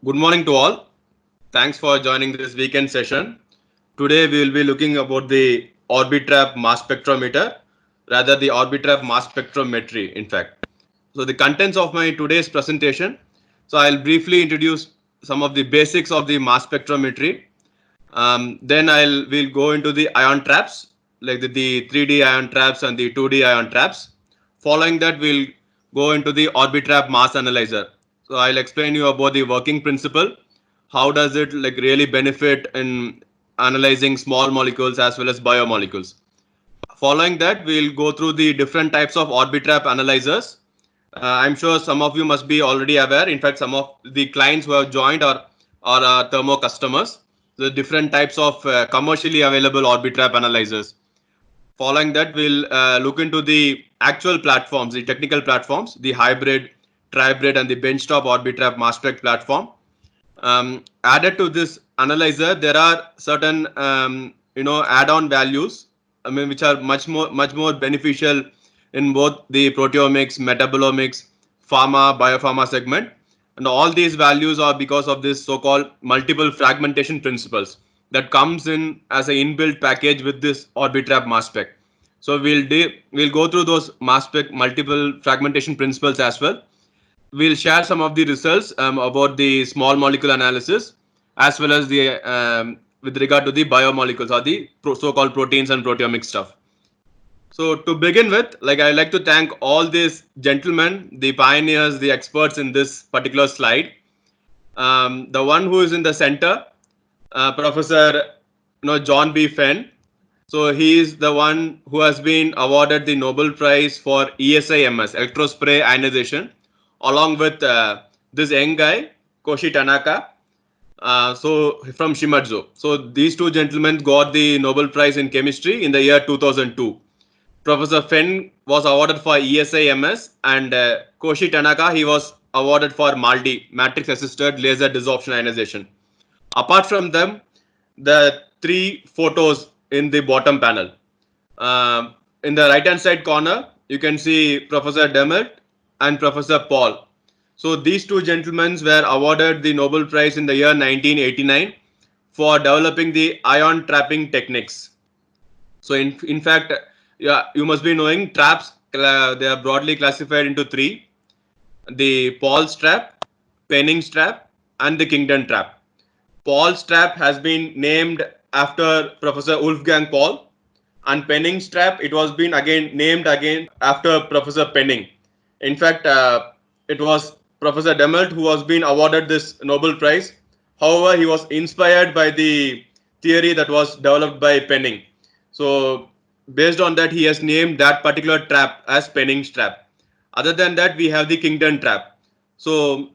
Good morning to all. Thanks for joining this weekend session. Today we will be looking about the Orbitrap mass spectrometer, rather the Orbitrap mass spectrometry in fact. So the contents of my today's presentation. So I'll briefly introduce some of the basics of the mass spectrometry. Then we'll go into the ion traps, like the 3D ion traps and the 2D ion traps. Following that, we'll go into the Orbitrap mass analyzer. So I'll explain you about the working principle. How does it like really benefit in analyzing small molecules as well as biomolecules? Following that, we'll go through the different types of Orbitrap analyzers. I'm sure some of you must be already aware. In fact, some of the clients who have joined are thermo customers. The different types of commercially available Orbitrap analyzers. Following that, we'll look into the actual platforms, the technical platforms, the hybrid, tribrid, and the benchtop Orbitrap mass spec platform. Added to this analyzer, there are certain add-on values. I mean, which are much more beneficial in both the proteomics, metabolomics, pharma, biopharma segment. And all these values are because of this so-called multiple fragmentation principles that comes in as an inbuilt package with this Orbitrap mass spec. So we'll go through those mass spec multiple fragmentation principles as well. We'll share some of the results about the small molecule analysis as well as the with regard to the biomolecules or the so-called proteins and proteomic stuff. So to begin with, like I like to thank all these gentlemen, the pioneers, the experts in this particular slide. The one who is in the center, Professor John B. Fenn. So he is the one who has been awarded the Nobel Prize for ESIMS, electrospray ionization, along with this young guy, Koshi Tanaka. So from Shimadzu. So these two gentlemen got the Nobel Prize in chemistry in the year 2002. Professor Fenn was awarded for ESIMS, and Koshi Tanaka, he was awarded for MALDI, matrix assisted laser desorption ionization. Apart from them, the three photos in the bottom panel. In the right hand side corner, you can see Professor Demert and Professor Paul. So these two gentlemen were awarded the Nobel Prize in the year 1989 for developing the ion trapping techniques. So in fact, yeah, you must be knowing traps. They are broadly classified into three: the Paul's trap, Penning's trap, and the Kingdon trap. Paul's trap has been named after Professor Wolfgang Paul, and Penning's trap, it was been named after Professor Penning. In fact, it was Professor Demelt who was being awarded this Nobel Prize. However, he was inspired by the theory that was developed by Penning. So based on that, he has named that particular trap as Penning's trap. Other than that, we have the Kingdon trap. So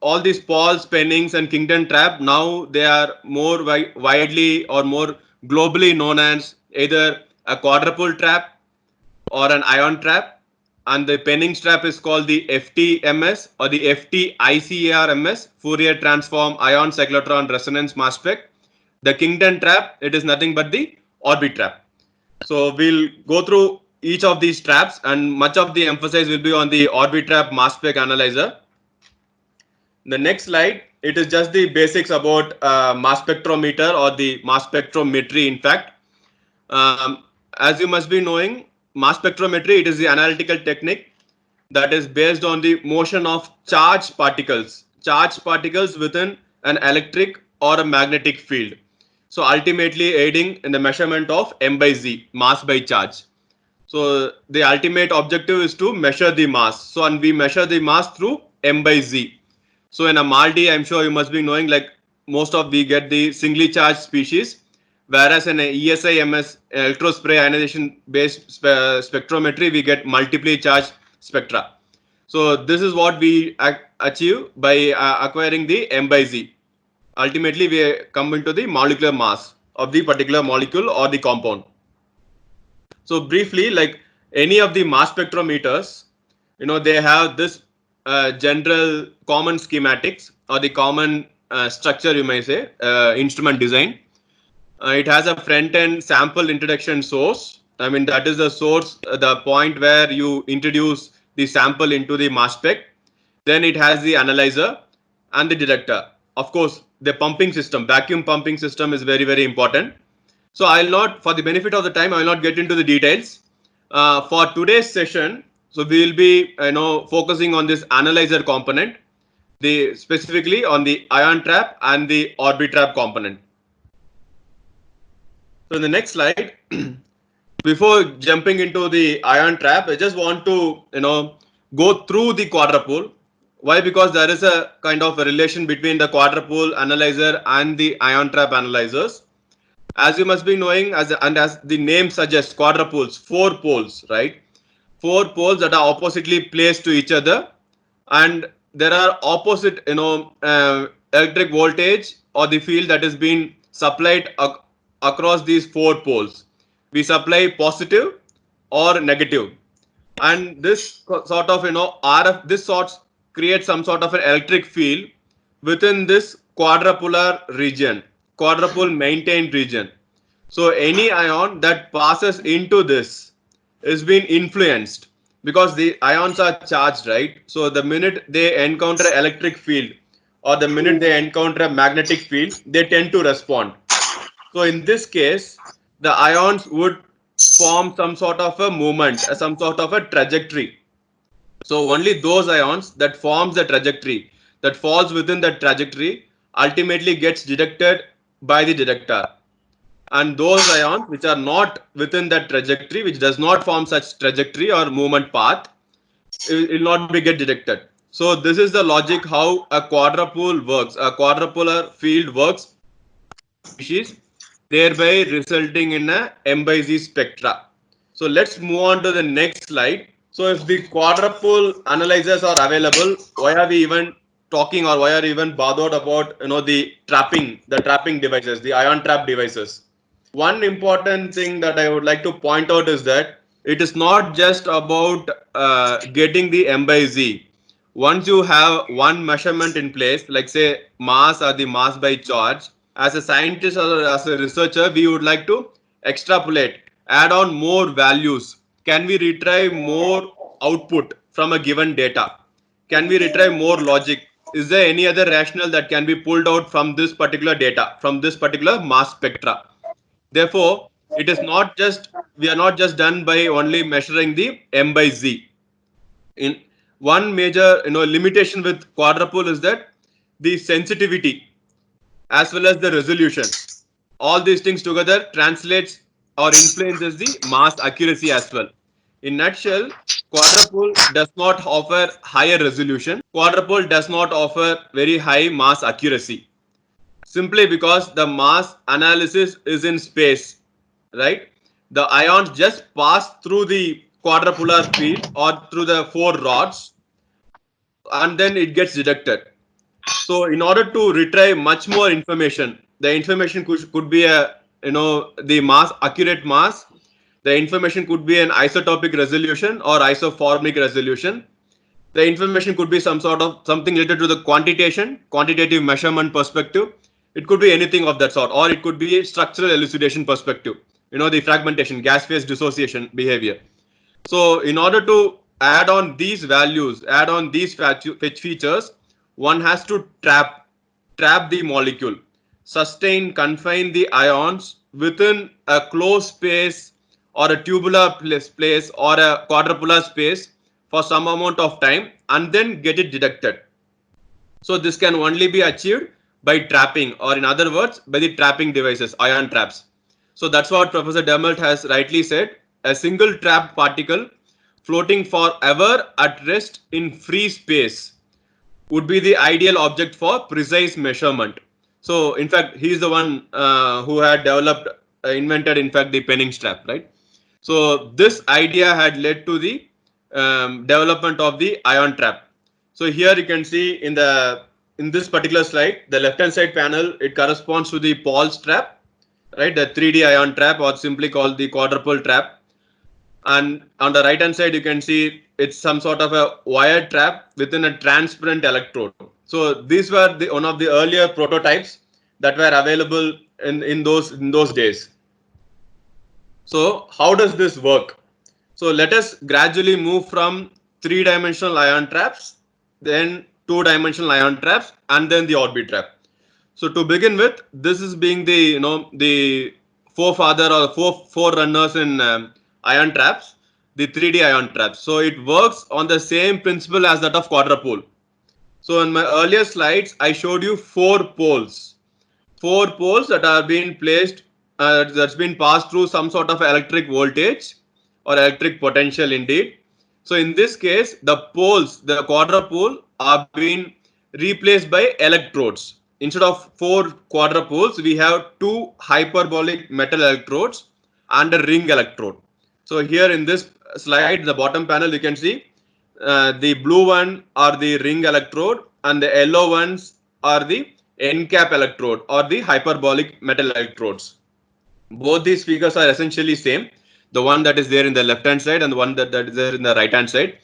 all these Paul's, Pennings, and Kingdon trap, now they are more widely or more globally known as either a quadruple trap or an ion trap. And the Penning's trap is called the FTMS or the FTICARMS, Fourier Transform Ion Cyclotron Resonance Mass Spec. The Kingdon trap, it is nothing but the Orbitrap. So we'll go through each of these traps, and much of the emphasis will be on the Orbitrap mass spec analyzer. The next slide, it is just the basics about mass spectrometer or the mass spectrometry. In fact, as you must be knowing, mass spectrometry, it is the analytical technique that is based on the motion of charged particles within an electric or a magnetic field. So ultimately aiding in the measurement of m by z, mass by charge. So the ultimate objective is to measure the mass. So and we measure the mass through m by z. So in a MALDI, I'm sure you must be knowing, like we get the singly charged species, whereas in a ESIMS, electrospray ionization based spectrometry, we get multiply charged spectra. So this is what we achieve by acquiring the m by z. Ultimately, we come into the molecular mass of the particular molecule or the compound. So briefly, like any of the mass spectrometers, they have this general common schematics or the common structure, you may say, instrument design. It has a front end sample introduction source. I mean, that is the source, the point where you introduce the sample into the mass spec. Then it has the analyzer, and the detector. Of course, the pumping system, vacuum pumping system is very, very important. So I'll not, for the benefit of the time, I will not get into the details. For today's session, so we will be focusing on this analyzer component, the specifically on the ion trap and the orbitrap component. So in the next slide, before jumping into the ion trap, I just want to go through the quadrupole. Why? Because there is a kind of a relation between the quadrupole analyzer and the ion trap analyzers. As you must be knowing, as the name suggests, quadrupoles, four poles, right? Four poles that are oppositely placed to each other, and there are opposite, electric voltage or the field that is being supplied across these four poles. We supply positive or negative, and this sort of RF, this sort creates some sort of an electric field within this quadrupolar region, quadrupole maintained region. So any ion that passes into this is being influenced because the ions are charged, right? So the minute they encounter electric field or the minute they encounter a magnetic field, they tend to respond. So in this case, the ions would form some sort of a movement, some sort of a trajectory. So only those ions that forms the trajectory, that falls within that trajectory, ultimately gets detected by the detector. And those ions which are not within that trajectory, which does not form such trajectory or movement path, it will not be get detected. So this is the logic how a quadrupole works, a quadrupolar field works species, thereby resulting in a M by Z spectra. So let's move on to the next slide. So if the quadrupole analyzers are available, why are we even talking, or why are we even bothered about the trapping devices, the ion trap devices? One important thing that I would like to point out is that it is not just about getting the M by Z. Once you have one measurement in place, like say mass or the mass by charge, as a scientist or as a researcher, we would like to extrapolate, add on more values. Can we retrieve more output from a given data? Can we retrieve more logic? Is there any other rationale that can be pulled out from this particular data, from this particular mass spectra? Therefore, it is not just, we are not just done by only measuring the M by Z. In one major limitation with quadrupole is that the sensitivity as well as the resolution, all these things together translates or influences the mass accuracy as well. In nutshell, quadrupole does not offer higher resolution. Quadrupole does not offer very high mass accuracy, simply because the mass analysis is in space, right? The ions just pass through the quadrupolar field or through the four rods, and then it gets detected. So in order to retrieve much more information, the information could be a the mass, accurate mass. The information could be an isotopic resolution or isoformic resolution. The information could be some sort of something related to the quantitative measurement perspective. It could be anything of that sort, or it could be a structural elucidation perspective, the fragmentation, gas phase dissociation behavior. So in order to add on these values, add on these features, one has to trap the molecule, confine the ions within a closed space or a tubular place or a quadrupolar space for some amount of time, and then get it detected. So this can only be achieved by trapping, or in other words, by the trapping devices, ion traps. So that's what Professor Demelt has rightly said. A single trapped particle floating forever at rest in free space would be the ideal object for precise measurement. So in fact, he is the one who had invented, in fact, the penning strap, right? So this idea had led to the development of the ion trap. So here you can see in this particular slide, the left hand side panel, it corresponds to the Paul's trap, right? The 3D ion trap, or simply called the quadrupole trap. And on the right hand side, you can see it's some sort of a wire trap within a transparent electrode. So these were one of the earlier prototypes that were available in those days. So how does this work? So let us gradually move from three-dimensional ion traps then two-dimensional ion traps, and then the Orbitrap. So to begin with, this is being the the forefather or forerunners in ion traps, the 3D ion traps. So it works on the same principle as that of quadrupole. So in my earlier slides, I showed you four poles that are being placed, that's been passed through some sort of electric voltage or electric potential indeed. So in this case, the poles, the quadrupole, are being replaced by electrodes. Instead of four quadrupoles, we have two hyperbolic metal electrodes and a ring electrode. So here in this slide, the bottom panel, you can see the blue one are the ring electrode and the yellow ones are the end cap electrode or the hyperbolic metal electrodes. Both these figures are essentially same. The one that is there in the left hand side and the one that is there in the right hand side.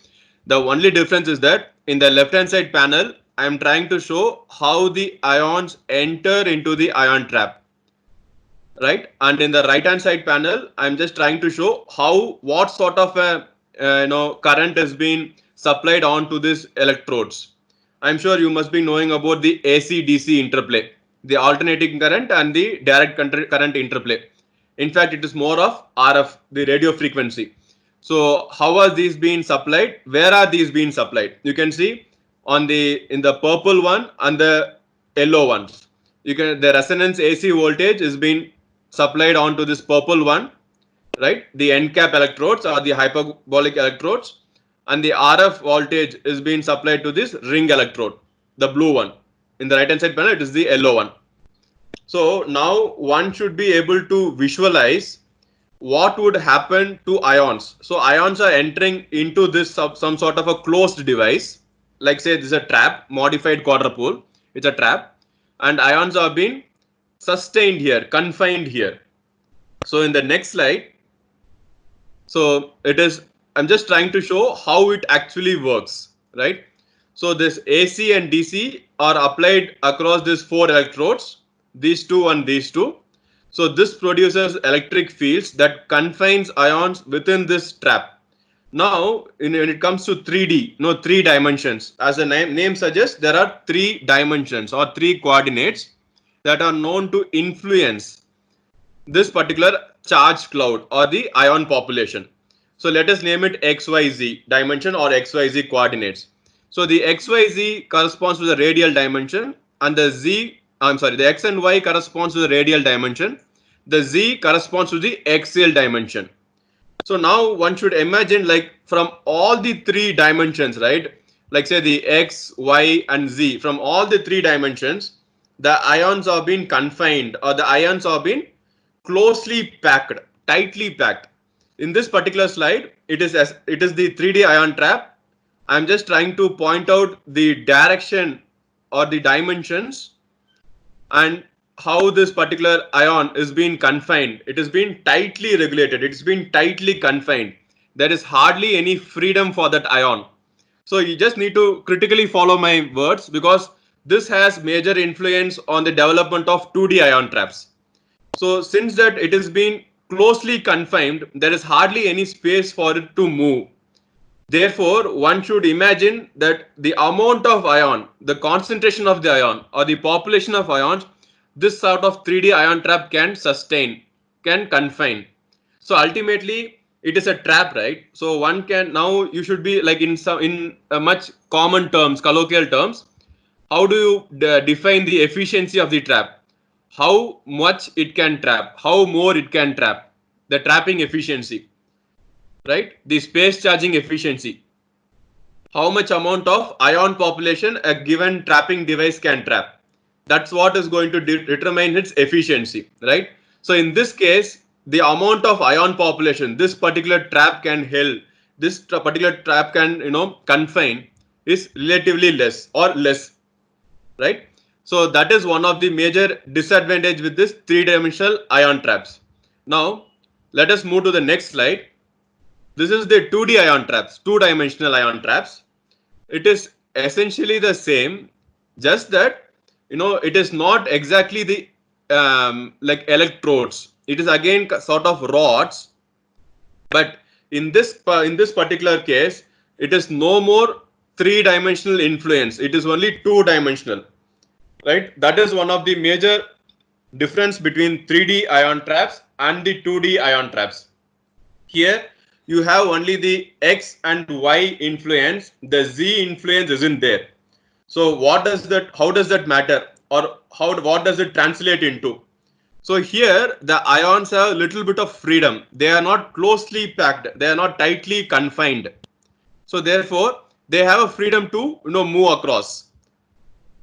The only difference is that in the left hand side panel, I am trying to show how the ions enter into the ion trap, right? And in the right hand side panel, I'm just trying to show what sort of a current has been supplied onto these electrodes. I'm sure you must be knowing about the AC DC interplay, the alternating current and the direct current interplay. In fact, it is more of RF, the radio frequency. So how are these being supplied? Where are these being supplied? You can see in the purple one and the yellow ones. The resonance AC voltage is being supplied onto this purple one, right? The end cap electrodes or the hyperbolic electrodes, and the RF voltage is being supplied to this ring electrode, the blue one. In the right hand side panel, it is the yellow one. So now one should be able to visualize what would happen to ions. So ions are entering into this some sort of a closed device, like say this is a trap, modified quadrupole. It's a trap, and ions are being sustained here, confined here. So in the next slide, so I'm just trying to show how it actually works, right? So this AC and DC are applied across these four electrodes, these two and these two. So this produces electric fields that confines ions within this trap. Now, when it comes to 3D, three dimensions, as the name suggests, there are three dimensions or three coordinates that are known to influence this particular charge cloud or the ion population. So let us name it XYZ dimension or XYZ coordinates. So the XYZ corresponds to the radial dimension and the X and Y corresponds to the radial dimension. The Z corresponds to the axial dimension. So now one should imagine, like, from all the three dimensions, right? Like say the X, Y and Z, from all the three dimensions, the ions are being confined or the ions are being closely packed, tightly packed. In this particular slide, it is the 3D ion trap. I'm just trying to point out the direction or the dimensions and how this particular ion is being confined. It is being tightly regulated. It's being tightly confined. There is hardly any freedom for that ion. So you just need to critically follow my words, because this has major influence on the development of 2D ion traps. So since that it is being closely confined, there is hardly any space for it to move. Therefore, one should imagine that the amount of ion, the concentration of the ion or the population of ions, this sort of 3D ion trap can sustain, can confine. So ultimately, it is a trap, right? So one can, now you should be like in a much common terms, colloquial terms, how do you define the efficiency of the trap? How much it can trap, how more it can trap, the trapping efficiency, right? The space charging efficiency, how much amount of ion population a given trapping device can trap. That's what is going to determine its efficiency, right? So in this case, the amount of ion population this particular trap can hold, this particular trap can confine, is relatively less or less, right? So that is one of the major disadvantage with this three-dimensional ion traps. Now let us move to the next slide. This is the 2D ion traps, two-dimensional ion traps. It is essentially the same, just that it is not exactly the like electrodes. It is again sort of rods, but in this particular case, it is no more three-dimensional influence. It is only two-dimensional, right? That is one of the major difference between 3D ion traps and the 2D ion traps. Here you have only the X and Y influence, the Z influence isn't there. So what does that, how does that matter, or what does it translate into? So here the ions have a little bit of freedom. They are not closely packed, they are not tightly confined. So therefore they have a freedom to move across.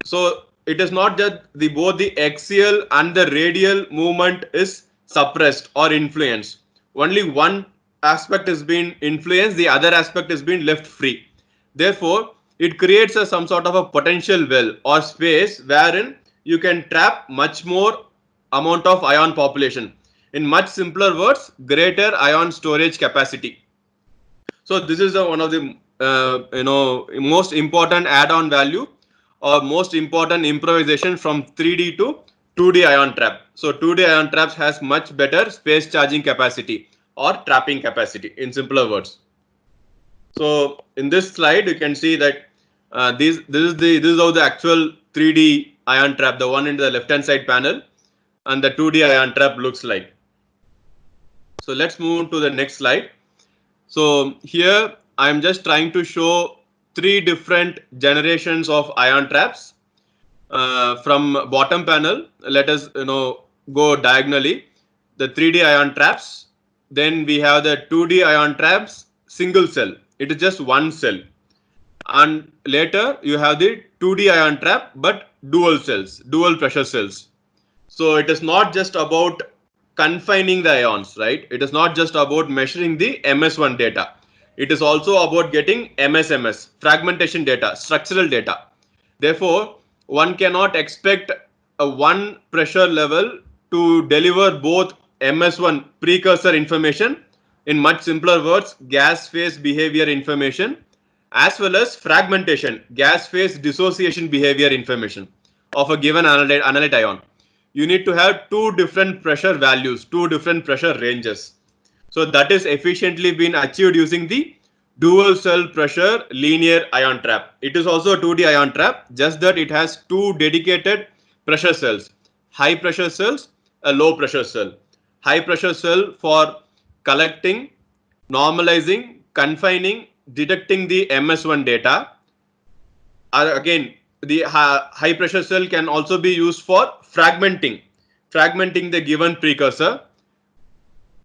So it is not that the both the axial and the radial movement is suppressed or influenced. Only one aspect is being influenced, the other aspect is being left free. Therefore, it creates some sort of a potential well or space wherein you can trap much more amount of ion population. In much simpler words, greater ion storage capacity. So this is one of the most important add-on value or most important improvisation from 3D to 2D ion trap. So 2D ion traps has much better space charging capacity or trapping capacity in simpler words. So in this slide you can see that this is how the actual 3D ion trap, the one in the left hand side panel, and the 2D ion trap looks like. So let's move to the next slide. So here I am just trying to show three different generations of ion traps. From bottom panel, let us go diagonally. The 3D ion traps. Then we have the 2D ion traps, single cell. It is just one cell. And later you have the 2D ion trap, but dual cells, dual pressure cells. So it is not just about confining the ions, right? It is not just about measuring the MS1 data. It is also about getting MSMS, fragmentation data, structural data. Therefore, one cannot expect a one pressure level to deliver both MS1 precursor information, in much simpler words, gas phase behavior information, as well as fragmentation, gas phase dissociation behavior information of a given analyte ion. You need to have two different pressure values, two different pressure ranges. So that is efficiently been achieved using the dual cell pressure linear ion trap. It is also a 2D ion trap, just that it has two dedicated pressure cells, high pressure cells, a low pressure cell. High pressure cell for collecting, normalizing, confining, detecting the MS1 data. Again, the high pressure cell can also be used for fragmenting the given precursor,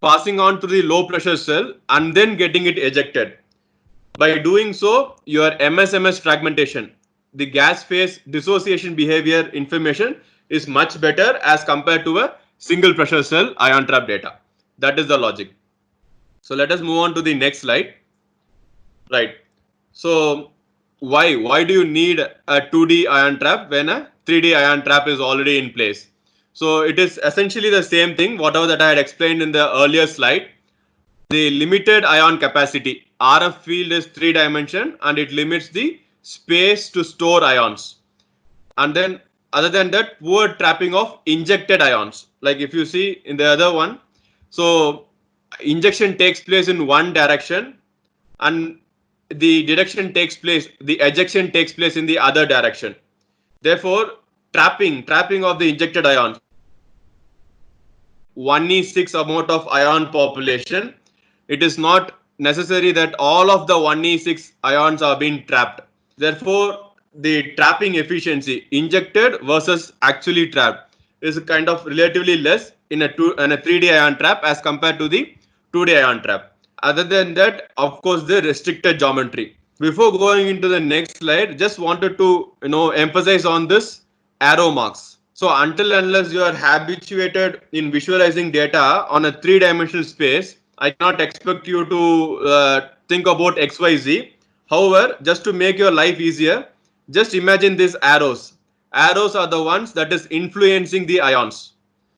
passing on to the low pressure cell and then getting it ejected. By doing so, your MSMS fragmentation, the gas phase dissociation behavior information, is much better as compared to a single pressure cell ion trap data. That is the logic. So let us move on to the next slide. Right. So why do you need a 2D ion trap when a 3D ion trap is already in place? So it is essentially the same thing, whatever that I had explained in the earlier slide. The limited ion capacity, RF field is 3 dimension and it limits the space to store ions. And then other than that, poor trapping of injected ions. Like if you see in the other one, so injection takes place in one direction and the detection takes place, the ejection takes place in the other direction. Therefore, trapping of the injected ions, 1e6 amount of ion population, it is not necessary that all of the 1e6 ions are being trapped. Therefore, the trapping efficiency, injected versus actually trapped, is kind of relatively less in a 3D ion trap as compared to the 2D ion trap. Other than that, of course, the restricted geometry. Before going into the next slide, just wanted to emphasize on this arrow marks. So until unless you are habituated in visualizing data on a three-dimensional space, I cannot expect you to think about XYZ. However, just to make your life easier, just imagine these arrows. Arrows are the ones that is influencing the ions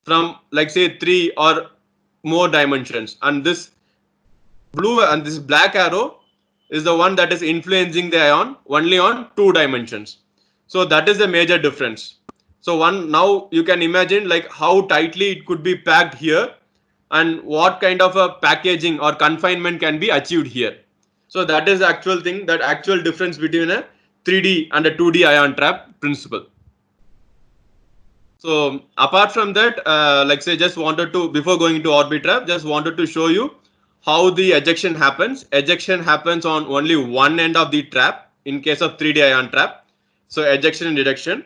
from, like, say, 3 or more dimensions, and this blue and this black arrow is the one that is influencing the ion only on 2 dimensions. So that is the major difference. So now you can imagine like how tightly it could be packed here and what kind of a packaging or confinement can be achieved here. So that is the actual thing, that actual difference between a 3D and a 2D ion trap principle. So apart from that, like say just wanted to, before going into Orbitrap, just wanted to show you how the ejection happens. Ejection happens on only one end of the trap in case of 3D ion trap. So ejection and deduction.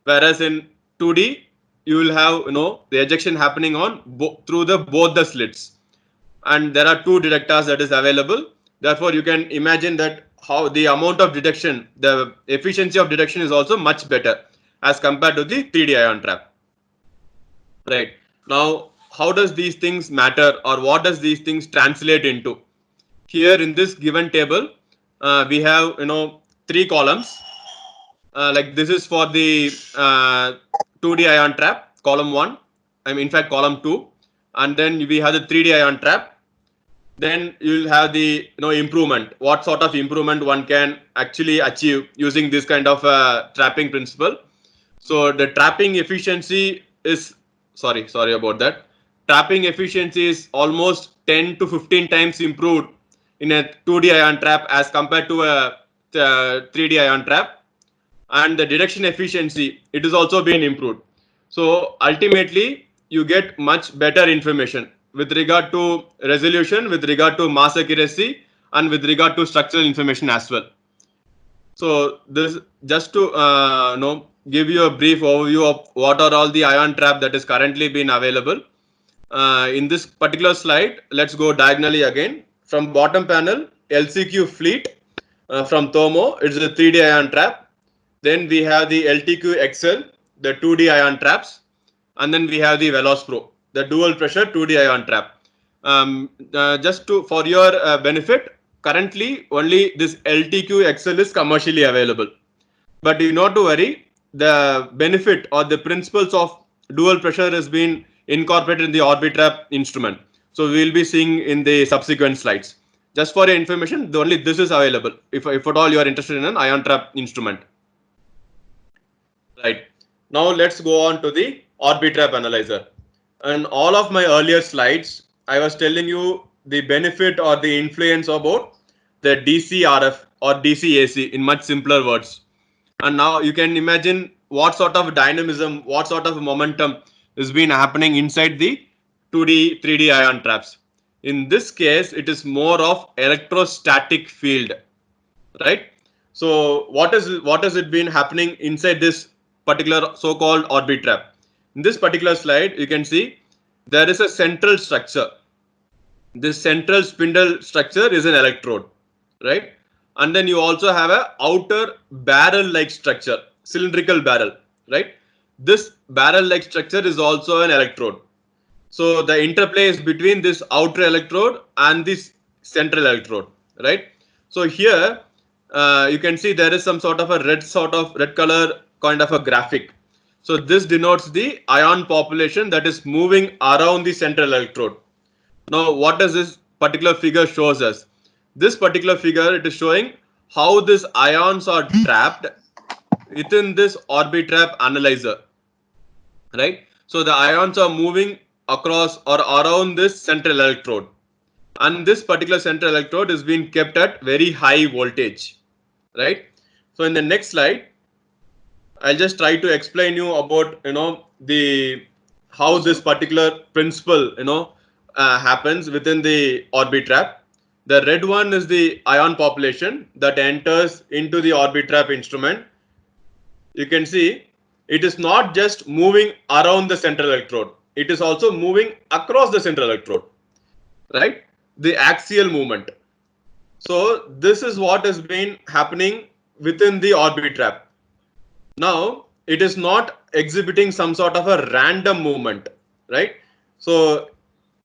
Whereas in 2D, you will have the ejection happening on through the both the slits, and there are two detectors that is available. Therefore, you can imagine that how the amount of detection, the efficiency of detection is also much better as compared to the 3D ion trap. Right. Now, how does these things matter, or what does these things translate into? Here in this given table, we have three columns. Like this is for the 2D ion trap, column 1. I mean, in fact, column 2. And then we have the 3D ion trap. Then you'll have the improvement. What sort of improvement one can actually achieve using this kind of trapping principle. So the trapping efficiency is sorry about that. Trapping efficiency is almost 10 to 15 times improved in a 2D ion trap as compared to a 3D ion trap, and the detection efficiency, it is also being improved. So ultimately you get much better information with regard to resolution, with regard to mass accuracy, and with regard to structural information as well. So this just to give you a brief overview of what are all the ion trap that is currently being available. In this particular slide, let's go diagonally again. From bottom panel, LCQ Fleet from Thermo, it's a 3D ion trap. Then we have the LTQ Excel, the 2D ion traps, and then we have the Veloz Pro, the dual pressure 2D ion trap. Just for your benefit, currently only this LTQ Excel is commercially available. But you not to worry, the benefit or the principles of dual pressure has been incorporated in the Orbitrap instrument. So we will be seeing in the subsequent slides. Just for your information, only this is available if at all you are interested in an ion trap instrument. Right. Now let's go on to the Orbitrap analyzer. In all of my earlier slides, I was telling you the benefit or the influence about the DC RF or DC AC in much simpler words. And now you can imagine what sort of dynamism, what sort of momentum is been happening inside the 2D, 3D ion traps. In this case, it is more of electrostatic field, right? So what has it been happening inside this particular so-called Orbitrap? In this particular slide, you can see there is a central structure. This central spindle structure is an electrode, right? And then you also have a outer barrel-like structure, cylindrical barrel, right? This barrel-like structure is also an electrode. So the interplay is between this outer electrode and this central electrode, right? So here you can see there is some sort of a red color kind of a graphic. So this denotes the ion population that is moving around the central electrode. Now, what does this particular figure shows us? This particular figure, it is showing how these ions are trapped within this Orbitrap analyzer, right? So the ions are moving across or around this central electrode, and this particular central electrode is being kept at very high voltage, right? So in the next slide, I'll just try to explain you about the how this particular principle happens within the Orbitrap. The red one is the ion population that enters into the Orbitrap instrument. You can see it is not just moving around the central electrode, it is also moving across the central electrode, right? The axial movement. So this is what has been happening within the Orbitrap. Now it is not exhibiting some sort of a random movement, right? So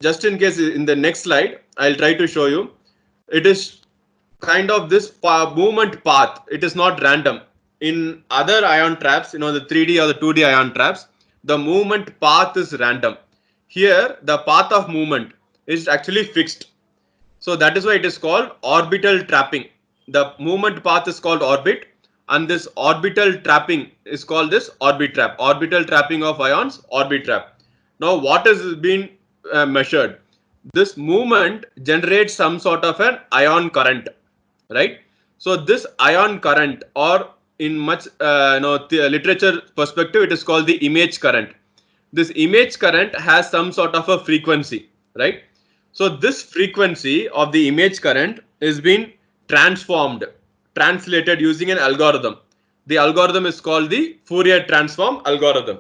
just in case, in the next slide, I'll try to show you. It is kind of this movement path. It is not random. In other ion traps, the 3D or the 2D ion traps, the movement path is random. Here, the path of movement is actually fixed. So that is why it is called orbital trapping. The movement path is called orbit, and this orbital trapping is called this Orbitrap. Orbital trapping of ions, Orbitrap. Now, what has been measured? This movement generates some sort of an ion current, right? So this ion current, or in much the literature perspective, it is called the image current. This image current has some sort of a frequency, right? So this frequency of the image current is being translated using an algorithm. The algorithm is called the Fourier transform algorithm,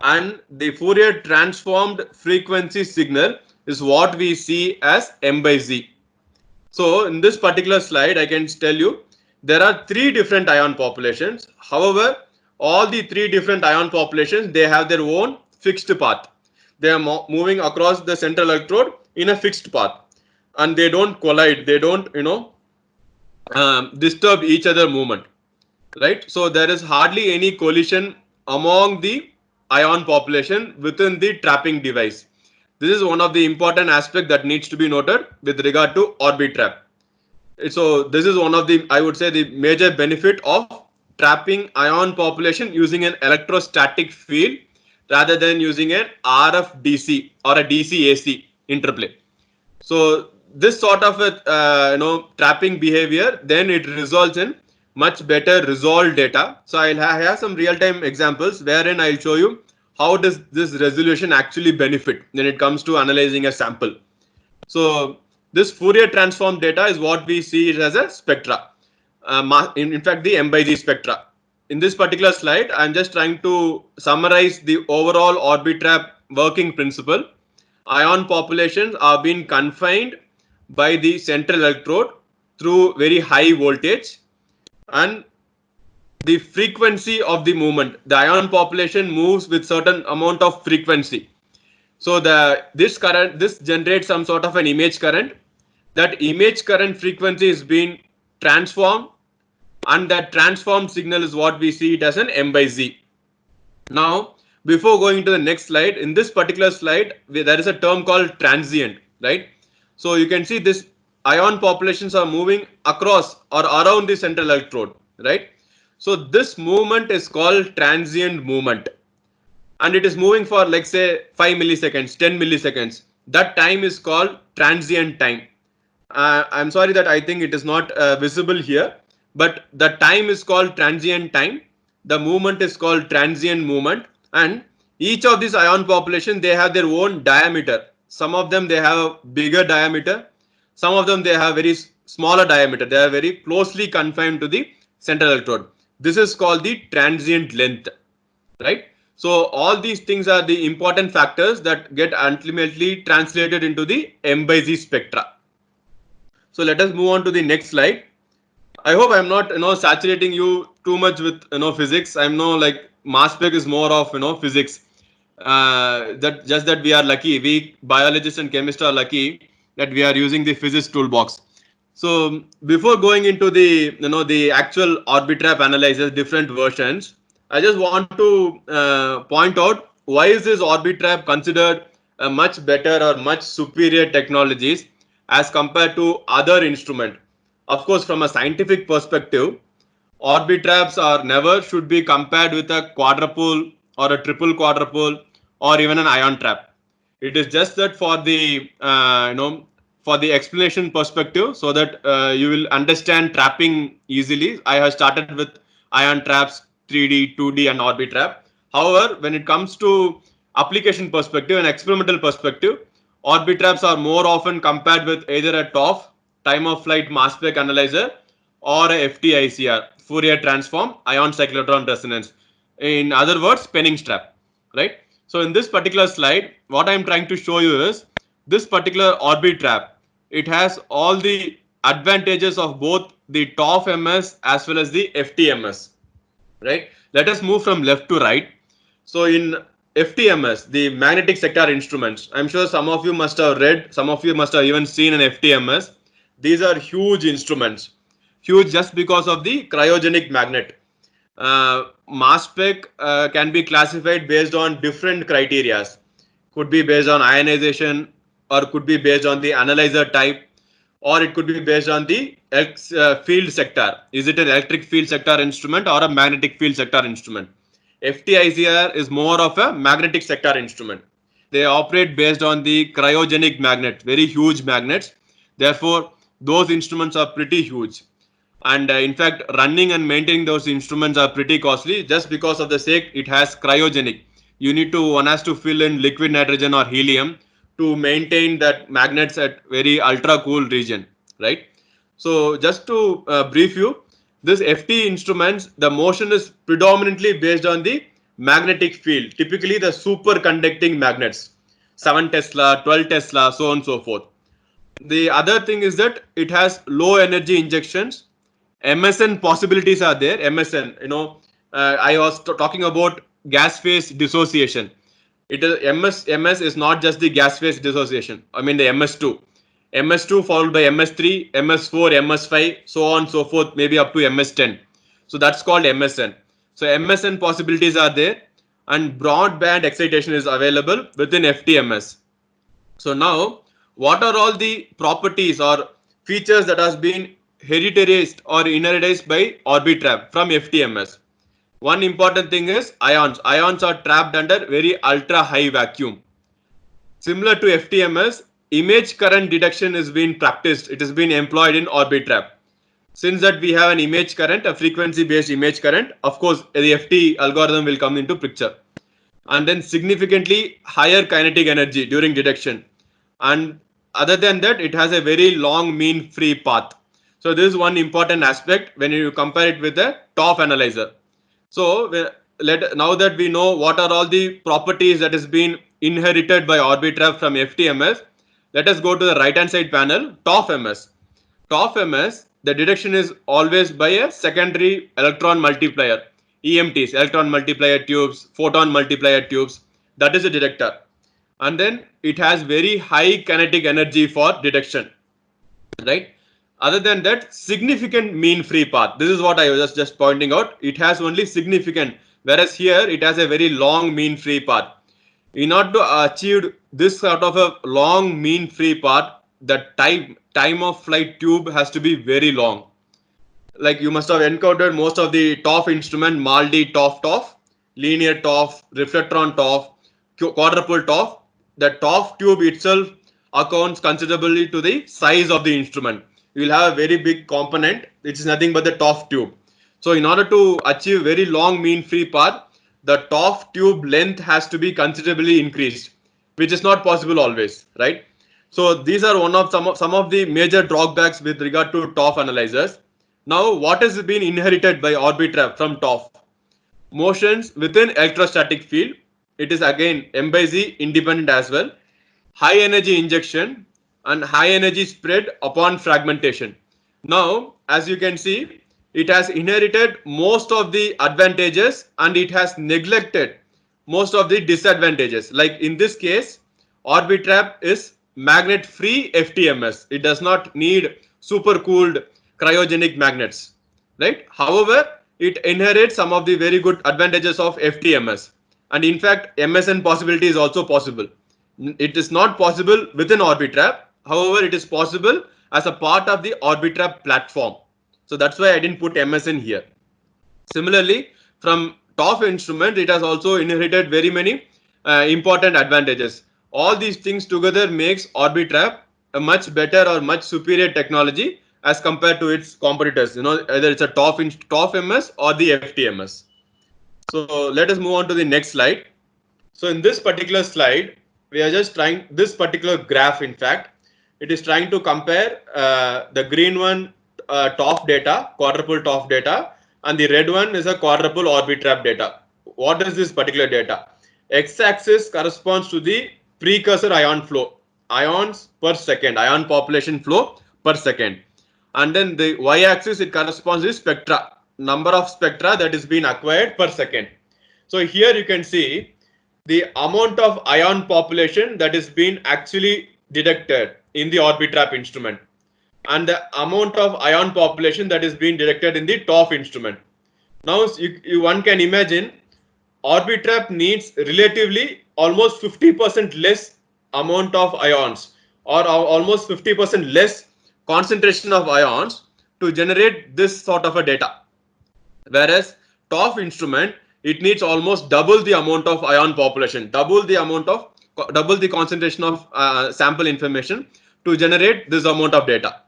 and the Fourier transformed frequency signal is what we see as m by z. So in this particular slide, I can tell you there are three different ion populations. However, all the three different ion populations, they have their own fixed path. They are moving across the central electrode in a fixed path, and they don't collide. They don't disturb each other movement, right? So there is hardly any collision among the ion population within the trapping device. This is one of the important aspects that needs to be noted with regard to Orbitrap. So this is one of the, I would say, the major benefit of trapping ion population using an electrostatic field rather than using an RF DC or a DC AC interplay. So this sort of a trapping behavior, then it results in much better resolved data. So I have some real time examples wherein I'll show you how does this resolution actually benefit when it comes to analyzing a sample. So this Fourier transform data is what we see as a spectra. In fact, the M by Z spectra. In this particular slide, I'm just trying to summarize the overall Orbitrap working principle. Ion populations are being confined by the central electrode through very high voltage, and the frequency of the movement. The ion population moves with certain amount of frequency. So this generates some sort of an image current. That image current frequency is being transformed, and that transformed signal is what we see it as an m by z. Now, before going to the next slide, in this particular slide, there is a term called transient, right? So you can see this ion populations are moving across or around the central electrode, right? So this movement is called transient movement, and it is moving for, like, say 5 milliseconds, 10 milliseconds. That time is called transient time. I'm sorry that I think it is not visible here, but the time is called transient time. The movement is called transient movement, and each of these ion population, they have their own diameter. Some of them, they have a bigger diameter. Some of them, they have very smaller diameter. They are very closely confined to the central electrode. This is called the transient length, right? So all these things are the important factors that get ultimately translated into the M by Z spectra. So let us move on to the next slide. I hope I'm not saturating you too much with physics. I'm like mass spec is more of physics. That just that we are lucky. We biologists and chemists are lucky that we are using the physics toolbox. So before going into the the actual Orbitrap analyzers, different versions, I just want to point out why is this Orbitrap considered a much better or much superior technologies as compared to other instrument. Of course, from a scientific perspective, Orbitraps are never should be compared with a quadrupole or a triple quadrupole or even an ion trap. It is just that for the for the explanation perspective, so that you will understand trapping easily. I have started with ion traps, 3D, 2D, and Orbitrap. However, when it comes to application perspective and experimental perspective, Orbitraps are more often compared with either a TOF, time of flight mass spec analyzer, or a FTICR, Fourier transform ion cyclotron resonance. In other words, Penning's trap, right? So in this particular slide, what I'm trying to show you is this particular Orbitrap. It has all the advantages of both the TOF MS as well as the FTMS, right? Let us move from left to right. So in FTMS, the magnetic sector instruments, I'm sure some of you must have read, some of you must have even seen an FTMS. These are huge instruments, huge just because of the cryogenic magnet. Mass spec can be classified based on different criterias. Could be based on ionization, or could be based on the analyzer type, or it could be based on the field sector. Is it an electric field sector instrument or a magnetic field sector instrument? FTICR is more of a magnetic sector instrument. They operate based on the cryogenic magnet, very huge magnets. Therefore, those instruments are pretty huge. And in fact, running and maintaining those instruments are pretty costly just because of the sake it has cryogenic. You need to one has to fill in liquid nitrogen or helium to maintain that magnets at very ultra cool region, right? So just to brief you, this FT instruments, the motion is predominantly based on the magnetic field, typically the superconducting magnets, 7 Tesla, 12 Tesla, so on and so forth. The other thing is that it has low energy injections. MSN possibilities are there. MSN, I was talking about gas phase dissociation. It is MS is not just the gas phase dissociation. I mean the MS2 followed by MS3, MS4, MS5, so on and so forth, maybe up to MS10. So that's called MSN. So MSN possibilities are there, and broadband excitation is available within FTMS. So now, what are all the properties or features that has been hereditarized or inherited by Orbitrap from FTMS? One important thing is ions. Ions are trapped under very ultra high vacuum. Similar to FTMS, image current detection is being practiced. It has been employed in Orbitrap. Since that we have an image current, a frequency based image current, of course the FT algorithm will come into picture. And then significantly higher kinetic energy during detection. And other than that, it has a very long mean free path. So this is one important aspect when you compare it with the TOF analyzer. So now that we know what are all the properties that has been inherited by Orbitrap from FTMS, let us go to the right hand side panel, TOF-MS. TOF-MS, the detection is always by a secondary electron multiplier, EMTs, electron multiplier tubes, photon multiplier tubes. That is a detector. And then it has very high kinetic energy for detection, right? Other than that, significant mean free path. This is what I was just pointing out. It has only significant, whereas here it has a very long mean free path. In order to achieve this sort of a long mean free path, the time of flight tube has to be very long. Like you must have encountered most of the TOF instrument, MALDI TOF, linear TOF, reflectron TOF, quadruple TOF. The TOF tube itself accounts considerably to the size of the instrument. You will have a very big component, which is nothing but the TOF tube. So in order to achieve very long mean free path, the TOF tube length has to be considerably increased, which is not possible always, right? So these are some of the major drawbacks with regard to TOF analyzers. Now, what has been inherited by Orbitrap from TOF? Motions within electrostatic field. It is again M by Z independent as well. High energy injection and high energy spread upon fragmentation. Now, as you can see, it has inherited most of the advantages and it has neglected most of the disadvantages. Like in this case, Orbitrap is magnet free FTMS. It does not need super cooled cryogenic magnets, right? However, it inherits some of the very good advantages of FTMS. And in fact, MSN possibility is also possible. It is not possible within Orbitrap. However, it is possible as a part of the Orbitrap platform. So that's why I didn't put MSN here. Similarly, from TOF instrument, it has also inherited very many important advantages. All these things together makes Orbitrap a much better or much superior technology as compared to its competitors. Either it's a TOF MS or the FTMS. So let us move on to the next slide. So in this particular slide, we are just trying this particular graph. In fact, it is trying to compare the green one TOF data, quadruple TOF data, and the red one is a quadruple Orbitrap data. What is this particular data? X-axis corresponds to the precursor ion flow, ions per second, ion population flow per second. And then the y-axis, it corresponds to spectra, number of spectra that is being acquired per second. So here you can see the amount of ion population that is being actually detected in the Orbitrap instrument and the amount of ion population that is being detected in the TOF instrument. Now one can imagine Orbitrap needs relatively almost 50% less amount of ions or almost 50% less concentration of ions to generate this sort of a data. Whereas TOF instrument, it needs almost double the amount of ion population, double the concentration of sample information to generate this amount of data.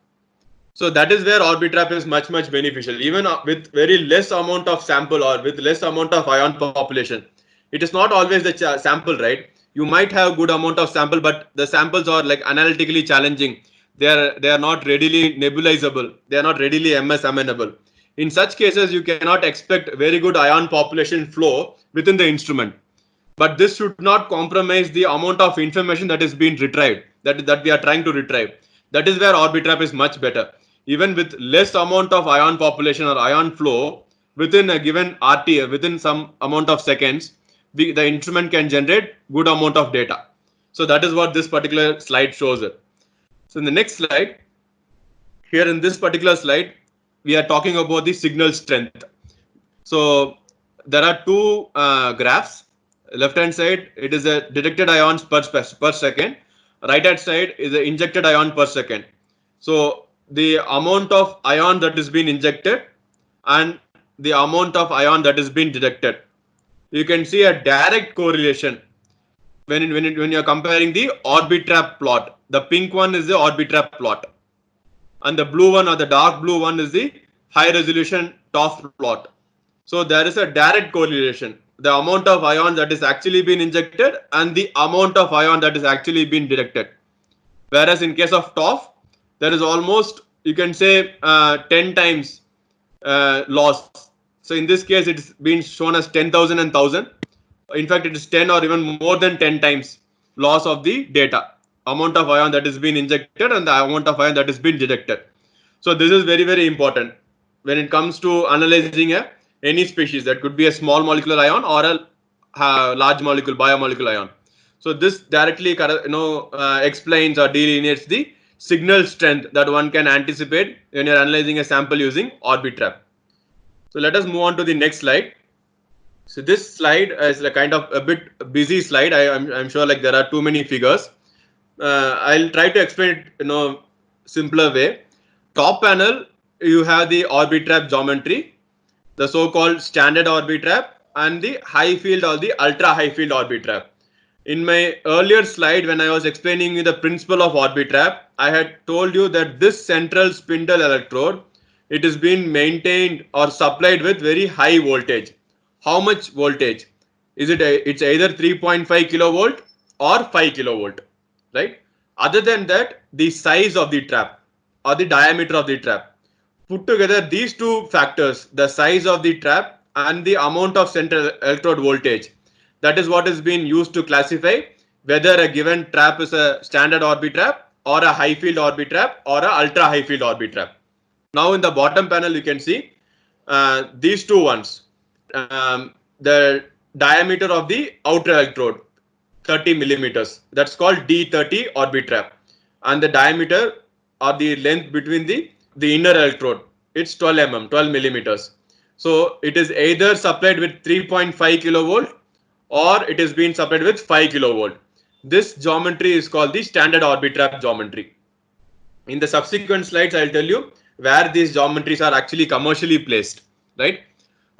So that is where Orbitrap is much beneficial, even with very less amount of sample or with less amount of ion population. It is not always the sample, right? You might have good amount of sample, but the samples are like analytically challenging. They are not readily nebulizable. They are not readily MS amenable. In such cases, you cannot expect very good ion population flow within the instrument. But this should not compromise the amount of information that is being retrieved, that we are trying to retrieve. That is where Orbitrap is much better. Even with less amount of ion population or ion flow within a given RT, within some amount of seconds, the instrument can generate good amount of data. So that is what this particular slide shows it. So in the next slide, here in this particular slide, we are talking about the signal strength. So there are two graphs. Left hand side, it is a detected ions per second. Right hand side is the injected ion per second. So the amount of ion that is being injected and the amount of ion that is being detected. You can see a direct correlation when you are comparing the Orbitrap plot. The pink one is the Orbitrap plot, and the blue one or the dark blue one is the high resolution TOF plot. So there is a direct correlation. The amount of ion that is actually being injected and the amount of ion that is actually being detected. Whereas in case of TOF, there is almost, you can say, 10 times loss. So in this case, it's been shown as 10,000 and 1,000. In fact, it is 10 or even more than 10 times loss of the data. Amount of ion that is being injected and the amount of ion that is being detected. So this is very important when it comes to analyzing any species. That could be a small molecular ion or a large molecule biomolecule ion. So this directly explains or delineates the signal strength that one can anticipate when you're analyzing a sample using Orbitrap. So let us move on to the next slide. So this slide is a kind of a bit busy slide. I'm sure like there are too many figures. I'll try to explain it simpler way. Top panel, you have the Orbitrap geometry, the so-called standard Orbitrap, and the high field or the ultra high field Orbitrap. In my earlier slide, when I was explaining the principle of Orbitrap, I had told you that this central spindle electrode, it is being maintained or supplied with very high voltage. How much voltage? It's either 3.5 kilovolt or 5 kilovolt, right? Other than that, the size of the trap or the diameter of the trap. Put together these two factors, the size of the trap and the amount of central electrode voltage. That is what is being used to classify whether a given trap is a standard Orbitrap or a high field Orbitrap or a ultra high field Orbitrap. Now in the bottom panel, you can see these two ones. The diameter of the outer electrode, 30 millimeters. That's called D30 Orbitrap. And the diameter or the length between the inner electrode, it's 12 mm, 12 millimeters. So it is either supplied with 3.5 kilovolt or it is being supplied with 5 kilovolt. This geometry is called the standard Orbitrap geometry. In the subsequent slides, I'll tell you where these geometries are actually commercially placed, right?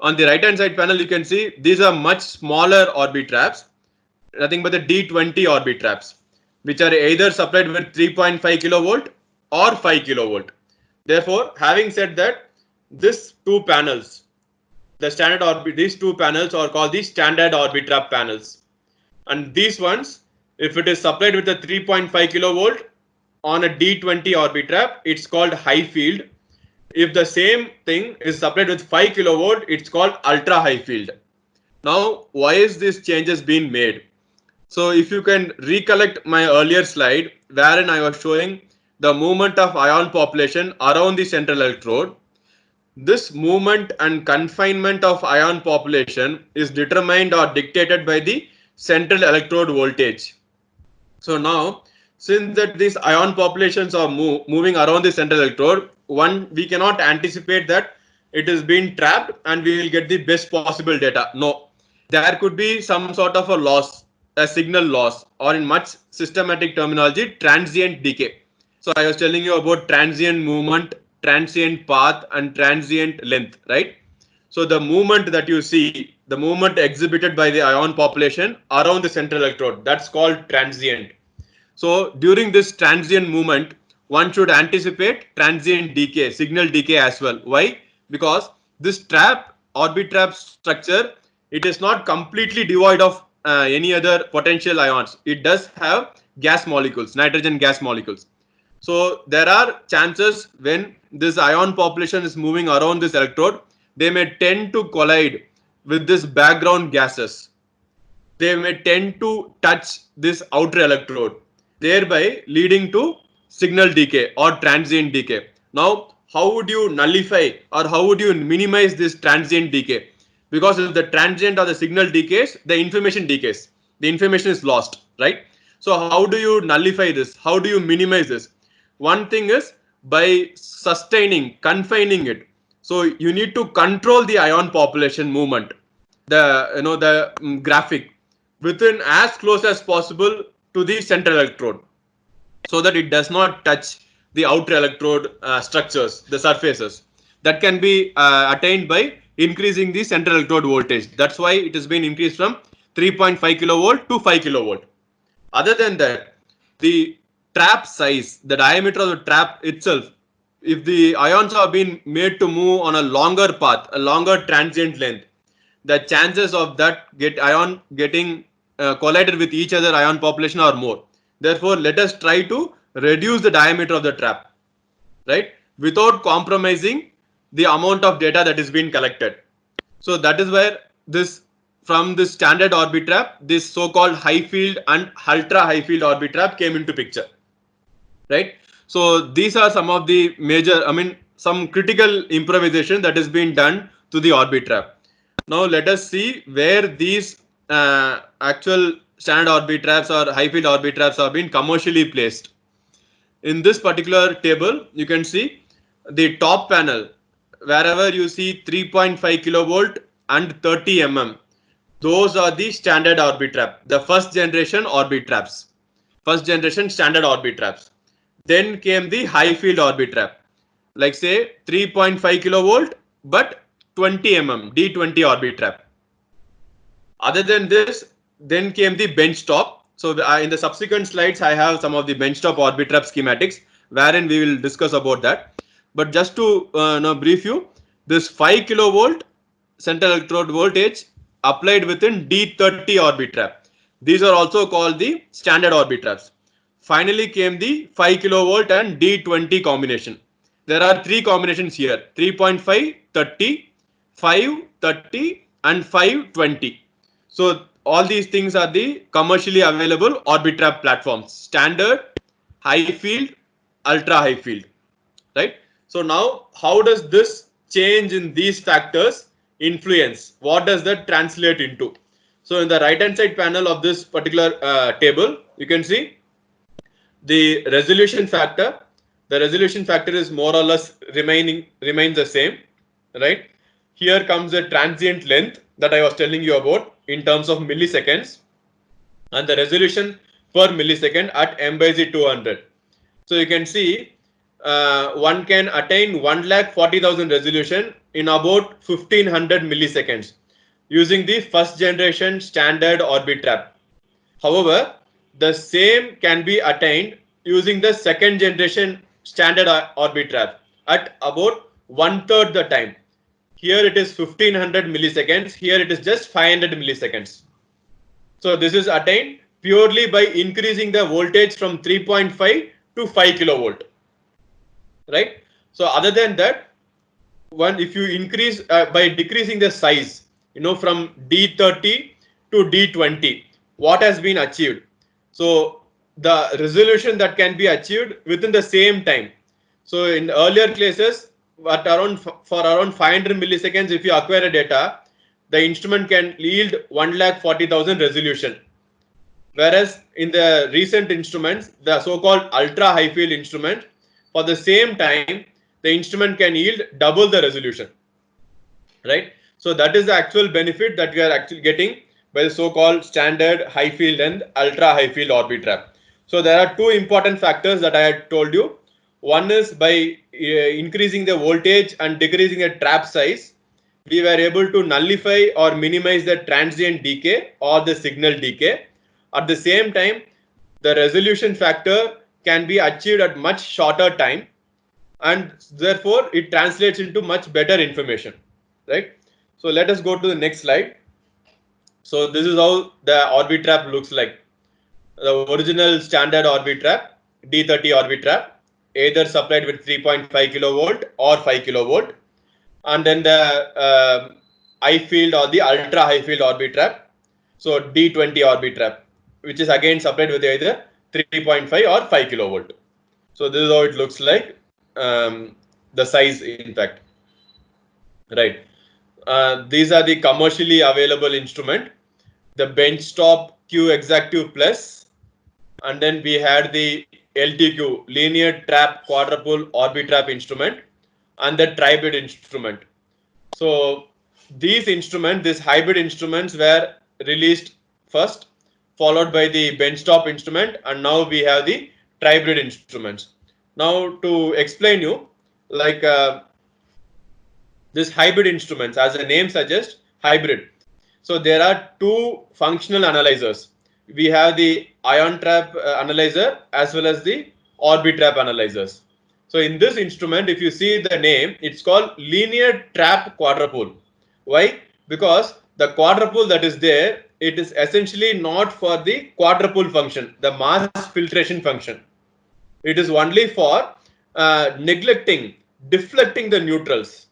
On the right hand side panel, you can see these are much smaller Orbitraps, nothing but the D20 Orbitraps, which are either supplied with 3.5 kilovolt or 5 kilovolt. Therefore, having said that, these two panels, these two panels are called the standard Orbitrap panels. And these ones, if it is supplied with a 3.5 kilovolt on a D20 Orbitrap, it's called high field. If the same thing is supplied with 5 kilovolt, it's called ultra high field. Now, why is this changes being made? So if you can recollect my earlier slide wherein I was showing the movement of ion population around the central electrode, this movement and confinement of ion population is determined or dictated by the central electrode voltage. So now, since that these ion populations are moving around the central electrode, we cannot anticipate that it is being trapped and we will get the best possible data. No, there could be some sort of a loss, a signal loss, or in much systematic terminology, transient decay. So I was telling you about transient movement, transient path, and transient length, right? So the movement that you see, the movement exhibited by the ion population around the central electrode, that's called transient. So during this transient movement, one should anticipate transient decay, signal decay as well. Why? Because this trap, Orbitrap structure, it is not completely devoid of any other potential ions. It does have gas molecules, nitrogen gas molecules. So there are chances when this ion population is moving around this electrode, they may tend to collide with this background gases. They may tend to touch this outer electrode, thereby leading to signal decay or transient decay. Now, how would you nullify or how would you minimize this transient decay? Because if the transient or the signal decays, the information decays. The information is lost, right? So, how do you nullify this? How do you minimize this? One thing is by sustaining, confining it. So, you need to control the ion population movement, the graphic within as close as possible to the central electrode, so that it does not touch the outer electrode structures, the surfaces. That can be attained by increasing the central electrode voltage. That's why it has been increased from 3.5 kilovolt to 5 kilovolt. Other than that, the trap size, the diameter of the trap itself, if the ions are being made to move on a longer path, a longer transient length, the chances of that ion getting collided with each other ion population are more. Therefore, let us try to reduce the diameter of the trap, right, without compromising the amount of data that is being collected. So that is where this, from this standard Orbitrap, this so-called high field and ultra high field Orbitrap came into picture, right? So these are some of the major, some critical improvisation that is being done to the Orbitrap. Now let us see where these actual standard Orbitraps or high field Orbitraps are being commercially placed. In this particular table, you can see the top panel, wherever you see 3.5 kilovolt and 30 mm, those are the standard Orbitrap, the first generation Orbitraps, first generation standard Orbitraps. Then came the high field Orbitrap, like say 3.5 kilovolt but 20 mm D20 Orbitrap. Other than this, then came the benchtop. So in the subsequent slides, I have some of the benchtop Orbitrap schematics, wherein we will discuss about that. But just to brief you, this 5 kilovolt central electrode voltage applied within D30 Orbitrap. These are also called the standard Orbitraps. Finally came the 5 kilovolt and D20 combination. There are three combinations here: 3.5, 30, 5, 30, and 5, 20. So all these things are the commercially available Orbitrap platforms: standard, high field, ultra high field, right? So now, how does this change in these factors influence? What does that translate into? So in the right hand side panel of this particular table, you can see the resolution factor. The resolution factor is more or less remains the same, right? Here comes the transient length that I was telling you about in terms of milliseconds, and the resolution per millisecond at m by z 200. So you can see one can attain 1,40,000 resolution in about 1500 milliseconds using the first generation standard Orbitrap. However, the same can be attained using the second generation standard Orbitrap at about one third the time. Here it is 1500 milliseconds. Here it is just 500 milliseconds. So this is attained purely by increasing the voltage from 3.5 to 5 kilovolt. Right? So other than that, if you increase by decreasing the size, from D30 to D20, what has been achieved? So the resolution that can be achieved within the same time. So in earlier cases, for around 500 milliseconds, if you acquire a data, the instrument can yield 1,40,000 resolution. Whereas in the recent instruments, the so-called ultra high field instrument, for the same time, the instrument can yield double the resolution, right? So that is the actual benefit that we are actually getting by the so-called standard high field and ultra high field Orbitrap. So there are two important factors that I had told you. One is by increasing the voltage and decreasing the trap size, we were able to nullify or minimize the transient decay or the signal decay. At the same time, the resolution factor can be achieved at much shorter time, and therefore it translates into much better information, right? So let us go to the next slide. So this is how the Orbitrap looks like. The original standard Orbitrap, D30 Orbitrap, either supplied with 3.5 kilovolt or 5 kilovolt, and then the high field or the ultra high field Orbitrap, so D20 Orbitrap, which is again supplied with either 3.5 or 5 kilovolt. So this is how it looks like, the size in fact, right? These are the commercially available instrument, the benchtop Q Exactive Plus, and then we had the LTQ, linear trap quadrupole Orbitrap instrument, and the tribrid instrument. So these instruments, these hybrid instruments were released first, followed by the benchtop instrument, and now we have the tribrid instruments. Now to explain you, like this hybrid instruments, as the name suggests, hybrid. So there are two functional analyzers. We have the ion trap analyzer as well as the Orbitrap analyzers. So in this instrument, if you see the name, it's called linear trap quadrupole. Why? Because the quadrupole that is there, it is essentially not for the quadrupole function, the mass filtration function. It is only for deflecting the neutrals.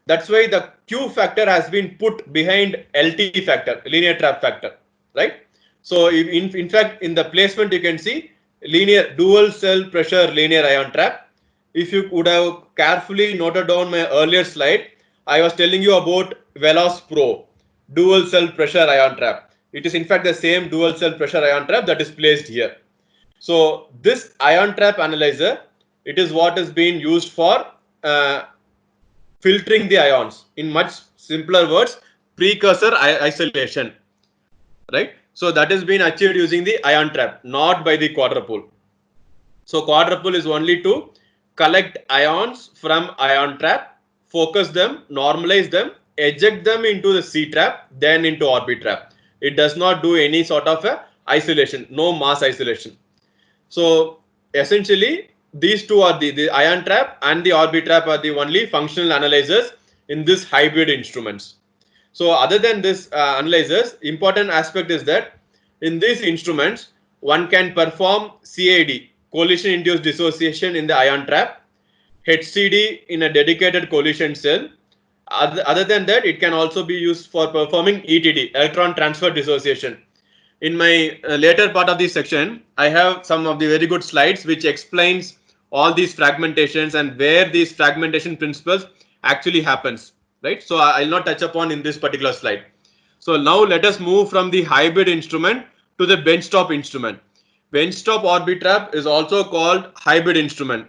That's why the Q factor has been put behind LT factor, linear trap factor, right? So in fact, in the placement, you can see linear dual cell pressure linear ion trap. If you would have carefully noted down my earlier slide, I was telling you about Velos Pro, dual cell pressure ion trap. It is in fact the same dual cell pressure ion trap that is placed here. So this ion trap analyzer, it is what is being used for filtering the ions. In much simpler words, precursor isolation, right? So that is being achieved using the ion trap, not by the quadrupole. So quadrupole is only to collect ions from ion trap, focus them, normalize them, eject them into the C trap, then into Orbitrap. It does not do any sort of a isolation, no mass isolation. So essentially, these two are the ion trap and the Orbitrap are the only functional analyzers in this hybrid instruments. So other than this analyzers, important aspect is that in these instruments, one can perform CID, collision induced dissociation in the ion trap, HCD in a dedicated collision cell. Other than that, it can also be used for performing ETD, electron transfer dissociation. In my later part of this section, I have some of the very good slides which explains all these fragmentations and where these fragmentation principles actually happens, right? So I'll not touch upon in this particular slide. So now let us move from the hybrid instrument to the benchtop instrument. Benchtop Orbitrap is also called hybrid instrument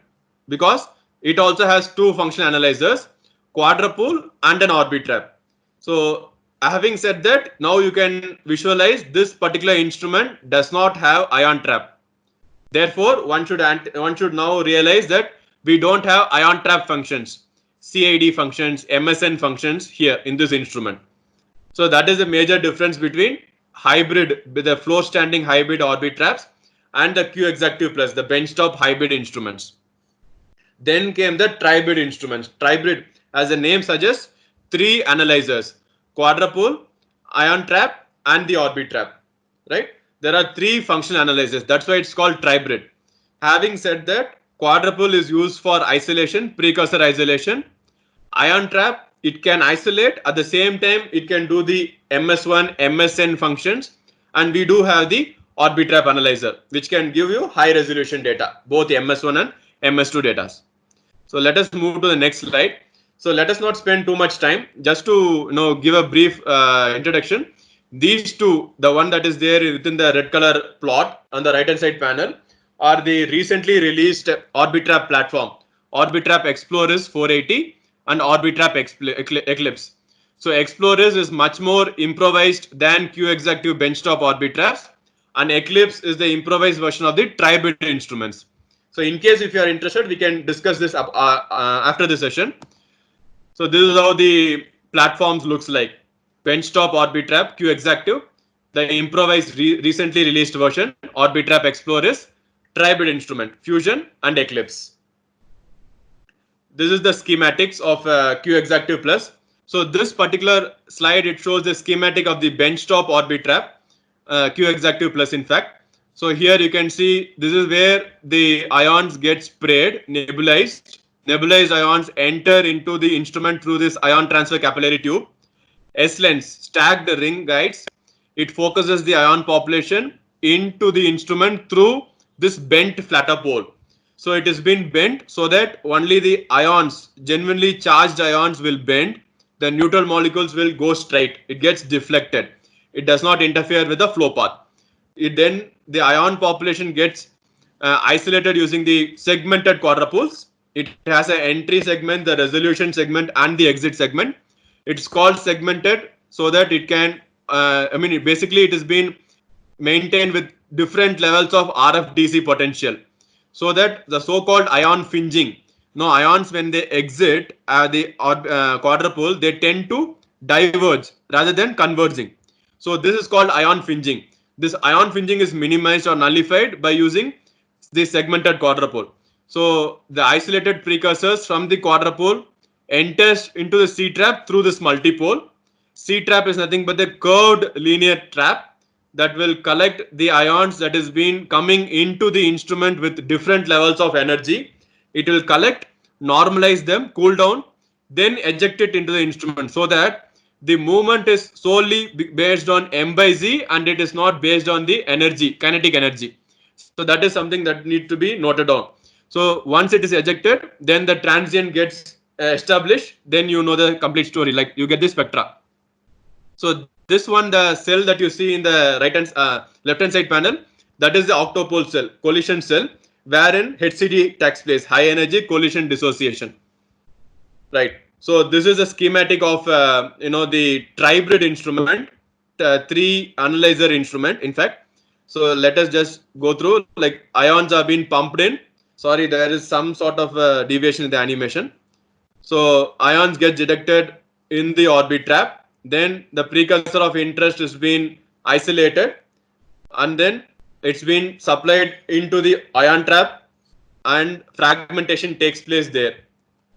because it also has two functional analyzers, quadrupole and an Orbitrap. So having said that, now you can visualize this particular instrument does not have ion trap. Therefore, one should now realize that we don't have ion trap functions, CID functions, MSN functions here in this instrument. So that is the major difference between hybrid with the floor standing hybrid Orbitraps and the Q Exactive Plus, the benchtop hybrid instruments. Then came the tribrid instruments. Tribrid, as the name suggests, three analyzers, quadrupole, ion trap and the Orbitrap, right? There are three functional analyzers. That's why it's called tribrid. Having said that, quadrupole is used for isolation, precursor isolation. Ion trap, it can isolate. At the same time, it can do the MS1, MSN functions. And we do have the Orbitrap analyzer, which can give you high resolution data, both MS1 and MS2 data. So let us move to the next slide. So let us not spend too much time. Just to give a brief introduction. These two, the one that is there within the red color plot on the right hand side panel, are the recently released Orbitrap platform, Orbitrap Explorers 480 and Orbitrap Eclipse. So Explorers is much more improvised than Q Exactive benchtop Orbitraps, and Eclipse is the improvised version of the tribrid instruments. So in case if you are interested, we can discuss this after the session. So this is how the platforms looks like. Benchtop Orbitrap Q Exactive, the improvised recently released version Orbitrap Explorers, tribrid instrument, fusion and eclipse. This is the schematics of Q Exactive Plus. So this particular slide, it shows the schematic of the benchtop Orbitrap, Q Exactive Plus in fact. So here you can see this is where the ions get sprayed, nebulized. Nebulized ions enter into the instrument through this ion transfer capillary tube. S-lens, stacked ring guides. It focuses the ion population into the instrument through this bent flatter pole. So it has been bent so that only the ions, genuinely charged ions will bend. The neutral molecules will go straight. It gets deflected. It does not interfere with the flow path. Then the ion population gets isolated using the segmented quadrupoles. It has an entry segment, the resolution segment, and the exit segment. It's called segmented so that it can, basically it has been maintained with different levels of RF-DC potential, so that the so-called ion fringing. Now, ions when they exit the quadrupole, they tend to diverge rather than converging. So this is called ion fringing. This ion fringing is minimized or nullified by using the segmented quadrupole. So the isolated precursors from the quadrupole enters into the C trap through this multipole. C trap is nothing but the curved linear trap that will collect the ions that is been coming into the instrument with different levels of energy. It will collect, normalize them, cool down, then eject it into the instrument, so that the movement is solely based on m by z and it is not based on the energy, kinetic energy. So that is something that need to be noted down. So once it is ejected, then the transient gets established, then you know the complete story, like you get the spectra. So this one, the cell that you see in the left hand side panel, that is the octopole cell, collision cell, wherein HCD takes place, high energy collision dissociation. Right. So this is a schematic of the tribrid instrument, three analyzer instrument in fact. So let us just go through, like ions are being pumped in. Sorry, there is some sort of deviation in the animation. So ions get detected in the Orbitrap. Then the precursor of interest is being isolated, and then it's been supplied into the ion trap, and fragmentation takes place there.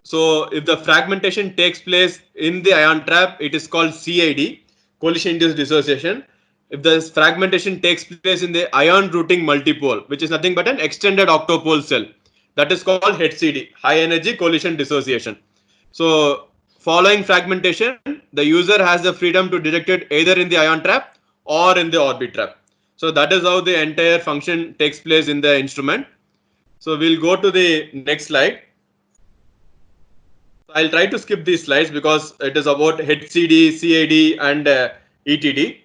So if the fragmentation takes place in the ion trap, it is called CID, collision induced dissociation. If the fragmentation takes place in the ion routing multipole, which is nothing but an extended octopole cell, that is called HCD, high energy collision dissociation. So following fragmentation, the user has the freedom to detect it either in the ion trap or in the Orbitrap. So that is how the entire function takes place in the instrument. So we'll go to the next slide. I'll try to skip these slides because it is about HCD, CID, and ETD.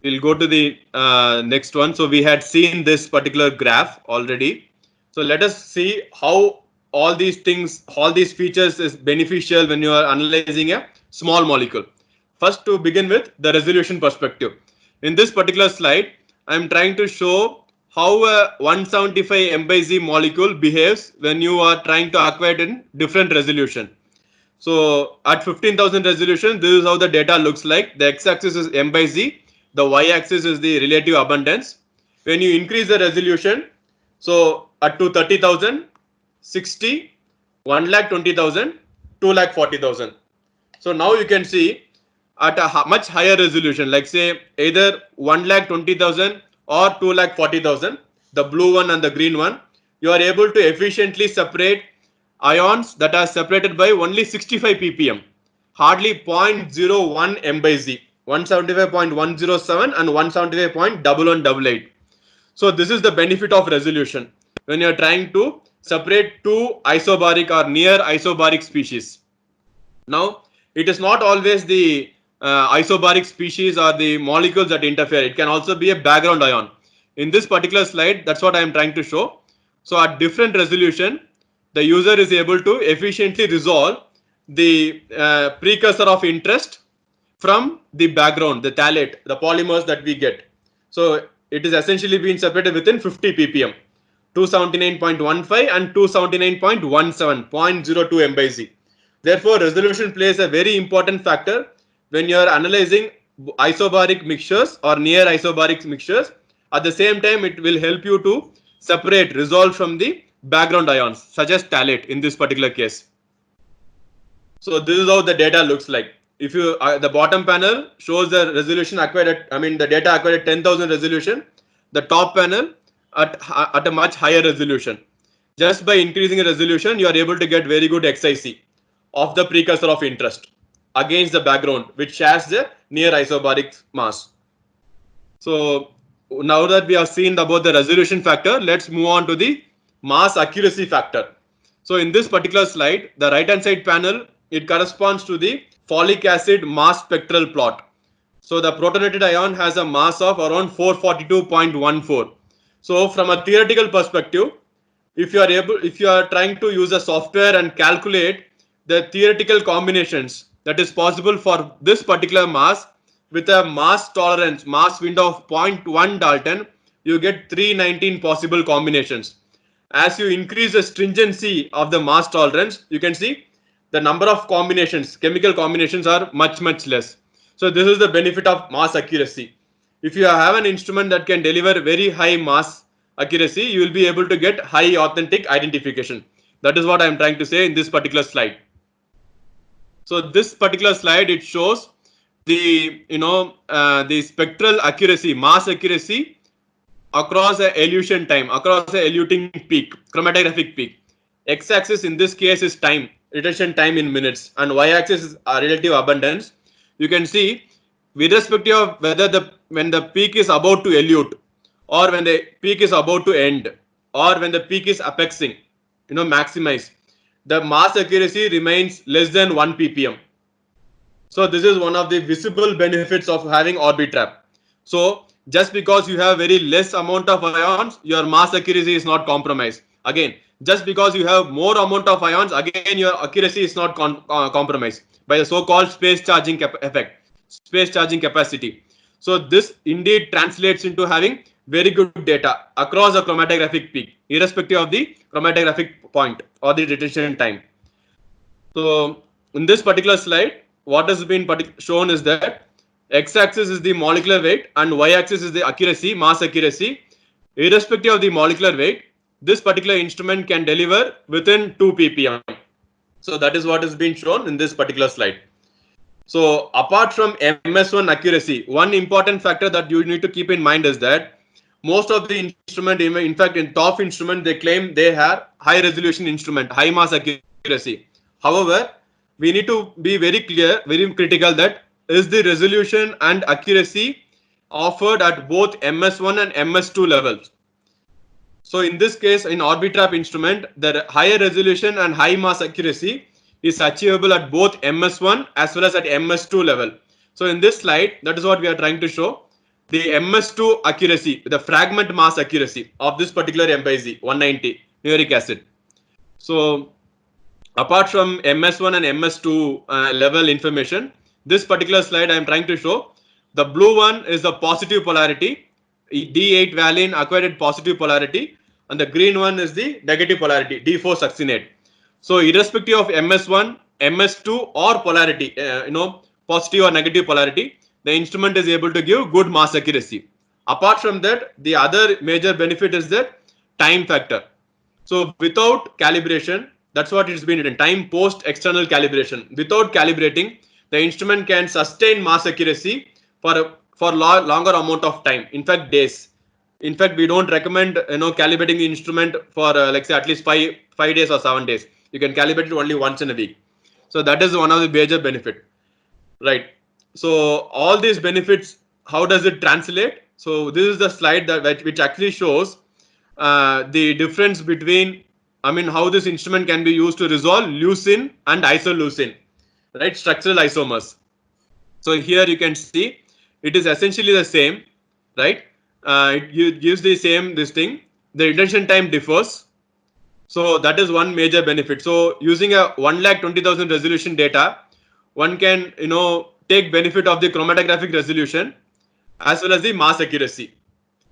We'll go to the next one. So we had seen this particular graph already. So let us see how all these things, all these features is beneficial when you are analyzing a small molecule. First, to begin with, the resolution perspective. In this particular slide, I am trying to show how a 175 m by z molecule behaves when you are trying to acquire it in different resolution. So at 15,000 resolution, this is how the data looks like. The x-axis is m by z, the y-axis is the relative abundance. When you increase the resolution, so at 230,000, 60, 1,20,000, 2,40,000. So now you can see at a much higher resolution, like say either 1,20,000 or 2,40,000, the blue one and the green one, you are able to efficiently separate ions that are separated by only 65 ppm, hardly 0.01 m by z, 175.107 and 175.1188. So this is the benefit of resolution when you are trying to separate two isobaric or near isobaric species. Now, it is not always the isobaric species or the molecules that interfere. It can also be a background ion. In this particular slide, that's what I am trying to show. So at different resolution, the user is able to efficiently resolve the precursor of interest from the background, the phthalate, the polymers that we get. So it is essentially being separated within 50 ppm, 279.15 and 279.17, 0.02 m by z. Therefore, resolution plays a very important factor when you are analyzing isobaric mixtures or near isobaric mixtures. At the same time, it will help you to separate, resolve from the background ions, such as phthalate in this particular case. So this is how the data looks like. If you the bottom panel shows the resolution acquired at, the data acquired at 10,000 resolution. The top panel at a much higher resolution. Just by increasing the resolution, you are able to get very good XIC of the precursor of interest against the background, which shares the near isobaric mass. So now that we have seen about the resolution factor, let's move on to the mass accuracy factor. So in this particular slide, the right hand side panel, it corresponds to the folic acid mass spectral plot. So the protonated ion has a mass of around 442.14. So from a theoretical perspective, if you are trying to use a software and calculate the theoretical combinations that is possible for this particular mass with a mass tolerance, mass window of 0.1 Dalton, you get 319 possible combinations. As you increase the stringency of the mass tolerance, you can see the number of combinations, chemical combinations, are much less. So this is the benefit of mass accuracy. If you have an instrument that can deliver very high mass accuracy, you will be able to get high authentic identification. That is what I am trying to say in this particular slide. So this particular slide, it shows the the spectral accuracy, mass accuracy across a elution time, across a eluting peak, chromatographic peak. X-axis in this case is time, retention time in minutes, and y-axis is relative abundance. You can see, irrespective of whether when the peak is about to elute, or when the peak is about to end, or when the peak is apexing, maximize, the mass accuracy remains less than 1 ppm. So this is one of the visible benefits of having Orbitrap. So just because you have very less amount of ions, your mass accuracy is not compromised. Again, just because you have more amount of ions, again your accuracy is not compromised by the so-called space charging effect, space charging capacity. So this indeed translates into having very good data across the chromatographic peak, irrespective of the chromatographic point or the detection time. So in this particular slide, what has been shown is that x-axis is the molecular weight and y-axis is the accuracy, mass accuracy. Irrespective of the molecular weight, this particular instrument can deliver within 2 ppm. So that is what has been shown in this particular slide. So apart from MS1 accuracy, one important factor that you need to keep in mind is that most of the instrument, in fact in top instrument, they claim they have high resolution instrument, high mass accuracy. However, we need to be very clear, very critical, that is the resolution and accuracy offered at both MS1 and MS2 levels. So in this case, in Orbitrap instrument, the higher resolution and high mass accuracy is achievable at both MS1 as well as at MS2 level. So in this slide, that is what we are trying to show. The MS2 accuracy, the fragment mass accuracy of this particular MZ 190 numeric acid. So apart from MS1 and MS2 level information, this particular slide I am trying to show, the blue one is the positive polarity, D8 valine acquired at positive polarity, and the green one is the negative polarity, D4 succinate. So irrespective of MS1, MS2 or polarity, positive or negative polarity, the instrument is able to give good mass accuracy. Apart from that, the other major benefit is the time factor. So without calibration, that's what it's been written, time post external calibration. Without calibrating, the instrument can sustain mass accuracy for longer amount of time. In fact, days. In fact, we don't recommend calibrating the instrument for let's say at least 5 days or 7 days. You can calibrate it only once in a week. So that is one of the major benefit, right? So all these benefits, how does it translate? So this is the slide which actually shows the difference between, how this instrument can be used to resolve leucine and isoleucine, right? Structural isomers. So here you can see it is essentially the same, right? It gives the same this thing. The retention time differs. So that is one major benefit. So using a 1,20,000 resolution data, one can take benefit of the chromatographic resolution as well as the mass accuracy.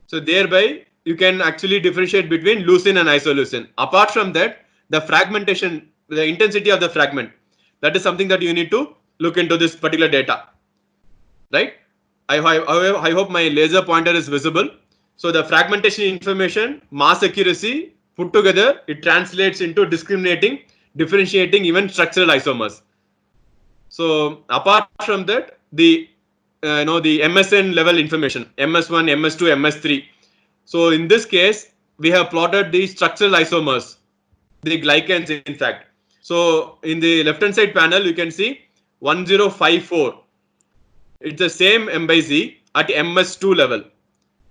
So thereby you can actually differentiate between leucine and isoleucine. Apart from that, the fragmentation, the intensity of the fragment, that is something that you need to look into this particular data, right? I hope my laser pointer is visible. So the fragmentation information, mass accuracy put together, it translates into discriminating, differentiating even structural isomers. So apart from that, the the MSN level information, MS1, MS2, MS3. So in this case, we have plotted the structural isomers, the glycans in fact. So in the left hand side panel, you can see 1054. It's the same M by Z at MS2 level.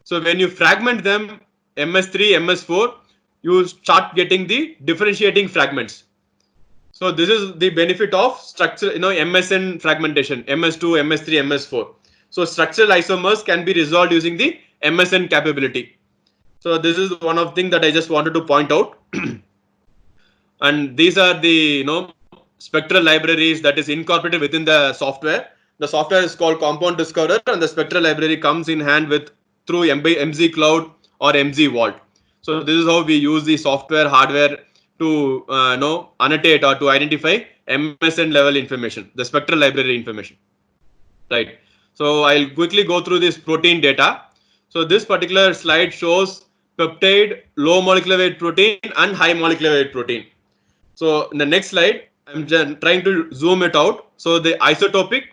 So when you fragment them, MS3, MS4, you start getting the differentiating fragments. So this is the benefit of structure, MSN fragmentation, MS2, MS3, MS4. So structural isomers can be resolved using the MSN capability. So this is one of the things that I just wanted to point out. And these are the spectral libraries that is incorporated within the software. The software is called Compound Discoverer, and the spectral library comes in hand with through MZ Cloud or MZ Vault. So this is how we use the software hardware to annotate or to identify MSN level information, the spectral library information. Right. So I'll quickly go through this protein data. So this particular slide shows peptide, low molecular weight protein, and high molecular weight protein. So in the next slide, I'm trying to zoom it out. So the isotopic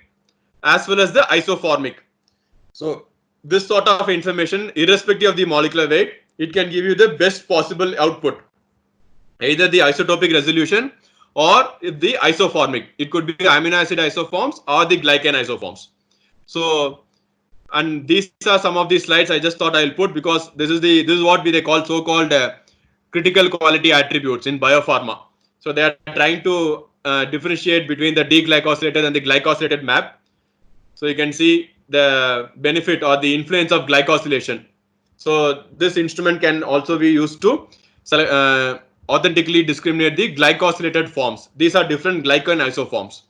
as well as the isoformic. So this sort of information, irrespective of the molecular weight, it can give you the best possible output. Either the isotopic resolution or the isoformic. It could be amino acid isoforms or the glycan isoforms. So, and these are some of the slides I just thought I'll put because this is what they call so-called critical quality attributes in biopharma. So they are trying to differentiate between the deglycosylated and the glycosylated map. So you can see the benefit or the influence of glycosylation. So this instrument can also be used to authentically discriminate the glycosylated forms. These are different glycan isoforms.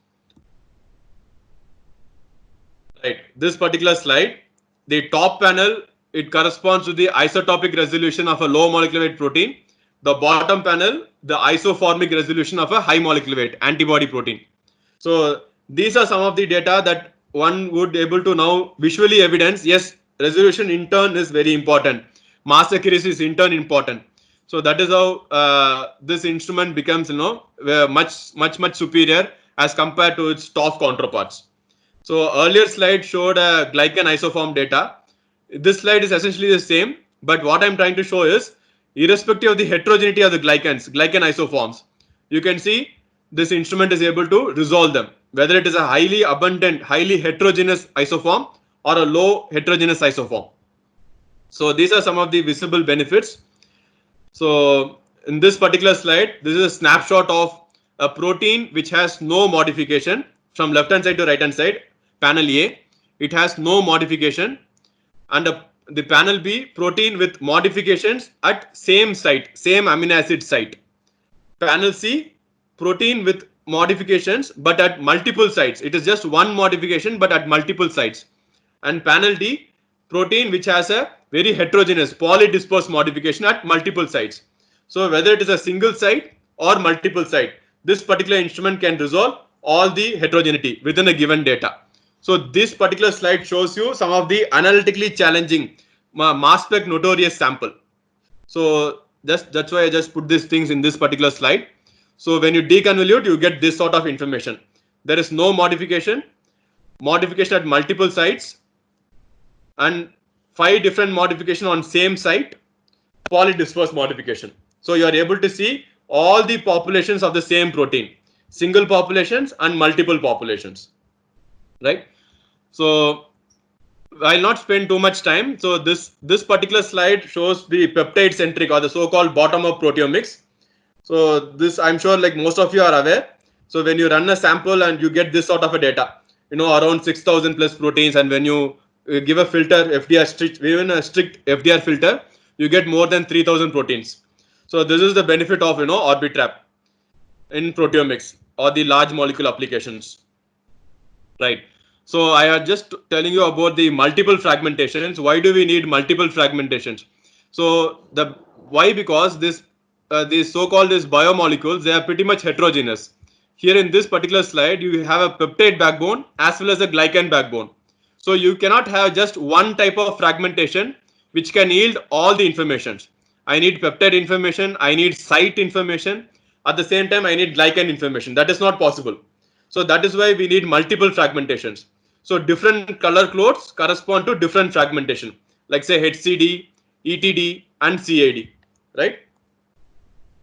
Right. This particular slide, the top panel, it corresponds to the isotopic resolution of a low molecular weight protein. The bottom panel, the isoformic resolution of a high molecular weight antibody protein. So these are some of the data that one would able to now visually evidence. Yes, resolution in turn is very important. Mass accuracy is in turn important. So that is how this instrument becomes much superior as compared to its top counterparts. So earlier slide showed a glycan isoform data. This slide is essentially the same, but what I'm trying to show is irrespective of the heterogeneity of the glycan isoforms, you can see this instrument is able to resolve them, whether it is a highly abundant, highly heterogeneous isoform or a low heterogeneous isoform. So these are some of the visible benefits. So in this particular slide, this is a snapshot of a protein which has no modification from left hand side to right hand side. Panel A, it has no modification, and the panel B, protein with modifications at same site, same amino acid site. Panel C, protein with modifications but at multiple sites. It is just one modification but at multiple sites. And panel D, protein which has a very heterogeneous polydispersed modification at multiple sites. So whether it is a single site or multiple site, this particular instrument can resolve all the heterogeneity within a given data. So this particular slide shows you some of the analytically challenging mass spec notorious sample. So that's why I just put these things in this particular slide. So when you deconvolute, you get this sort of information. There is no modification at multiple sites, and 5 different modification on same site, polydispersed modification. So you are able to see all the populations of the same protein, single populations and multiple populations. Right. So I'll not spend too much time. So this particular slide shows the peptide centric or the so-called bottom up proteomics. So this I'm sure like most of you are aware. So when you run a sample and you get this sort of a data, around 6,000 plus proteins, and when you give a filter FDR strict FDR filter, you get more than 3,000 proteins. So this is the benefit of Orbitrap in proteomics or the large molecule applications. Right. So I am just telling you about the multiple fragmentations. Why do we need multiple fragmentations? So why? Because these so-called biomolecules, they are pretty much heterogeneous. Here in this particular slide, you have a peptide backbone as well as a glycan backbone. So you cannot have just one type of fragmentation which can yield all the informations. I need peptide information, I need site information, at the same time I need glycan information. That is not possible. So that is why we need multiple fragmentations. So different color codes correspond to different fragmentation, like say HCD, ETD and CAD, right?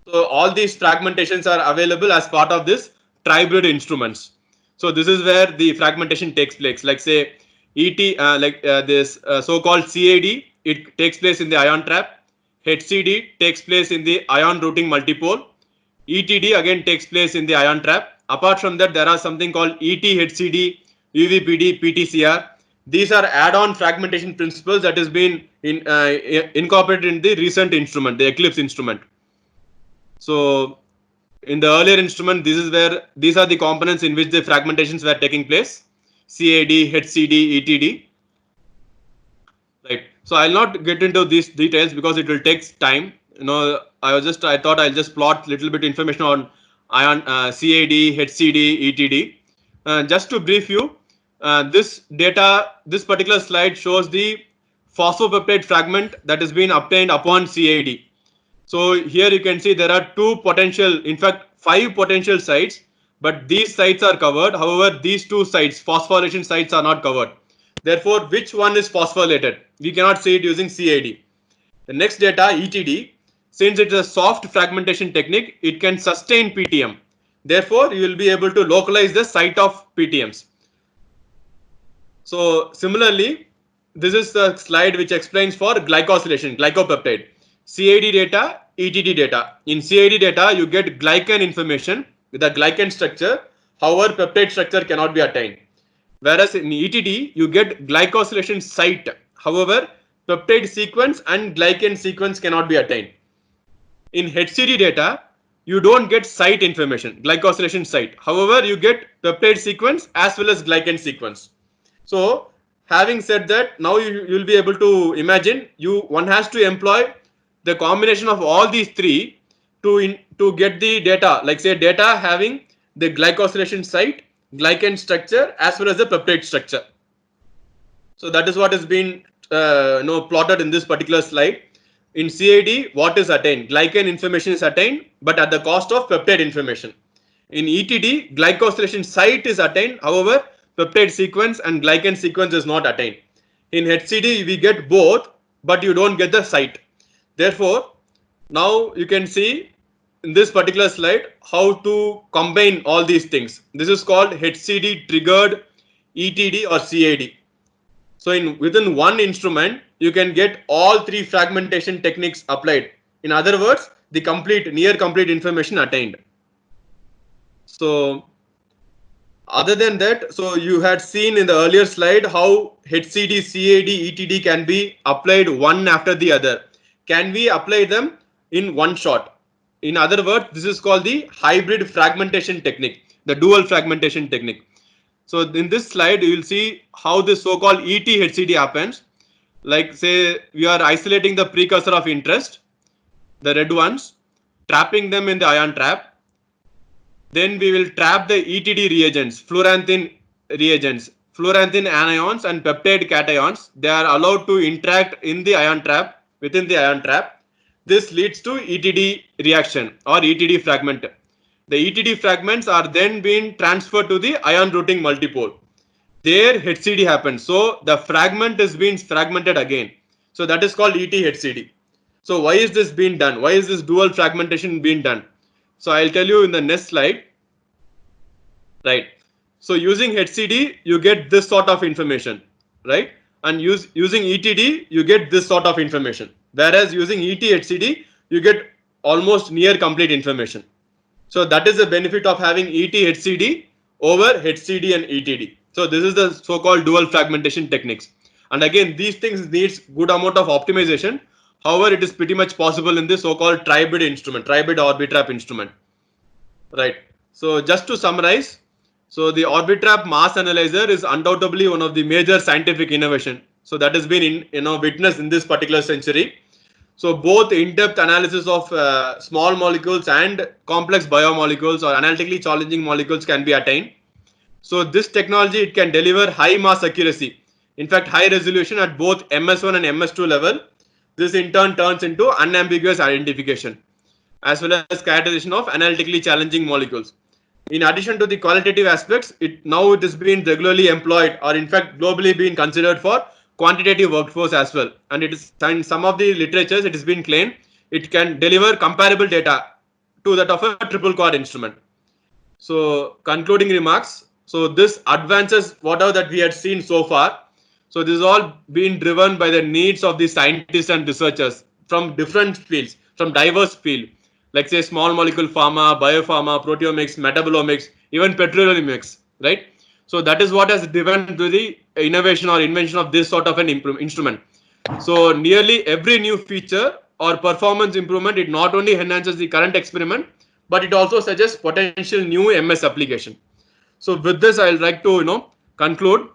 So all these fragmentations are available as part of this tribrid instruments. So this is where the fragmentation takes place. Like say this so-called CAD, it takes place in the ion trap. HCD takes place in the ion routing multipole. ETD again takes place in the ion trap. Apart from that, there are something called ET-HCD, UVPD, PTCR. These are add-on fragmentation principles that has been incorporated in the recent instrument, the Eclipse instrument. So in the earlier instrument, this is where these are the components in which the fragmentations were taking place: CAD, HCD, ETD. Right. So I'll not get into these details because it will take time. I thought I'll just plot little bit information on ion CAD, HCD, ETD. Just to brief you, this particular slide shows the phosphopeptide fragment that has been obtained upon CAD. So here you can see there are in fact 5 potential sites, but these sites are covered. However, these 2 sites, phosphorylation sites, are not covered. Therefore, which one is phosphorylated? We cannot see it using CAD. The next data, ETD, since it is a soft fragmentation technique, it can sustain PTM. Therefore, you will be able to localize the site of PTMs. So similarly, this is the slide which explains for glycosylation, glycopeptide. CAD data, ETD data. In CAD data, you get glycan information with a glycan structure. However, peptide structure cannot be attained. Whereas in ETD, you get glycosylation site. However, peptide sequence and glycan sequence cannot be attained. In HCD data, you don't get site information, glycosylation site. However, you get peptide sequence as well as glycan sequence. So, having said that, now you will be able to imagine one has to employ the combination of all these 3 to get the data, like say data having the glycosylation site, glycan structure as well as the peptide structure. So that is what has been plotted in this particular slide. In CAD, what is attained? Glycan information is attained, but at the cost of peptide information. In ETD, glycosylation site is attained. However, peptide sequence and glycan sequence is not attained. In HCD, we get both, but you don't get the site. Therefore, now you can see in this particular slide how to combine all these things. This is called HCD triggered ETD or CAD. So within one instrument, you can get all 3 fragmentation techniques applied. In other words, the near complete information attained. So other than that, so you had seen in the earlier slide how HCD, CAD, ETD can be applied one after the other. Can we apply them in one shot? In other words, this is called the hybrid fragmentation technique, the dual fragmentation technique. So in this slide, you will see how this so-called ET-HCD happens. Like say we are isolating the precursor of interest, the red ones, trapping them in the ion trap. Then we will trap the ETD reagents, fluoranthin reagents, fluoranthin anions and peptide cations. They are allowed to interact in the ion trap, within the ion trap. This leads to ETD reaction or ETD fragment. The ETD fragments are then being transferred to the ion routing multipole. There HCD happens. So the fragment is being fragmented again. So that is called ET-HCD. So why is this being done? Why is this dual fragmentation being done? So I'll tell you in the next slide. Right. So using HCD, you get this sort of information, right? And using ETD, you get this sort of information. Whereas using ET-HCD, you get almost near complete information. So that is the benefit of having ET-HCD over HCD and ETD. So this is the so-called dual fragmentation techniques. And again, these things needs good amount of optimization. However, it is pretty much possible in the so-called tribrid instrument, tribrid Orbitrap instrument. Right. So just to summarize, so the Orbitrap mass analyzer is undoubtedly one of the major scientific innovation. So that has been witnessed in this particular century. So both in-depth analysis of small molecules and complex biomolecules or analytically challenging molecules can be attained. So this technology, it can deliver high mass accuracy. In fact, high resolution at both MS1 and MS2 level. This in turn turns into unambiguous identification as well as characterization of analytically challenging molecules. In addition to the qualitative aspects, it is being regularly employed or in fact globally being considered for quantitative workforce as well. And it is in some of the literatures it has been claimed it can deliver comparable data to that of a triple quad instrument. So concluding remarks. So this advances whatever that we had seen so far. So this is all being driven by the needs of the scientists and researchers from different fields, from diverse field, like say small molecule pharma, biopharma, proteomics, metabolomics, even petroleomics, right? So that is what has driven to the innovation or invention of this sort of an instrument. So nearly every new feature or performance improvement, it not only enhances the current experiment, but it also suggests potential new MS application. So with this, I'll like to conclude.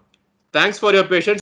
Thanks for your patience.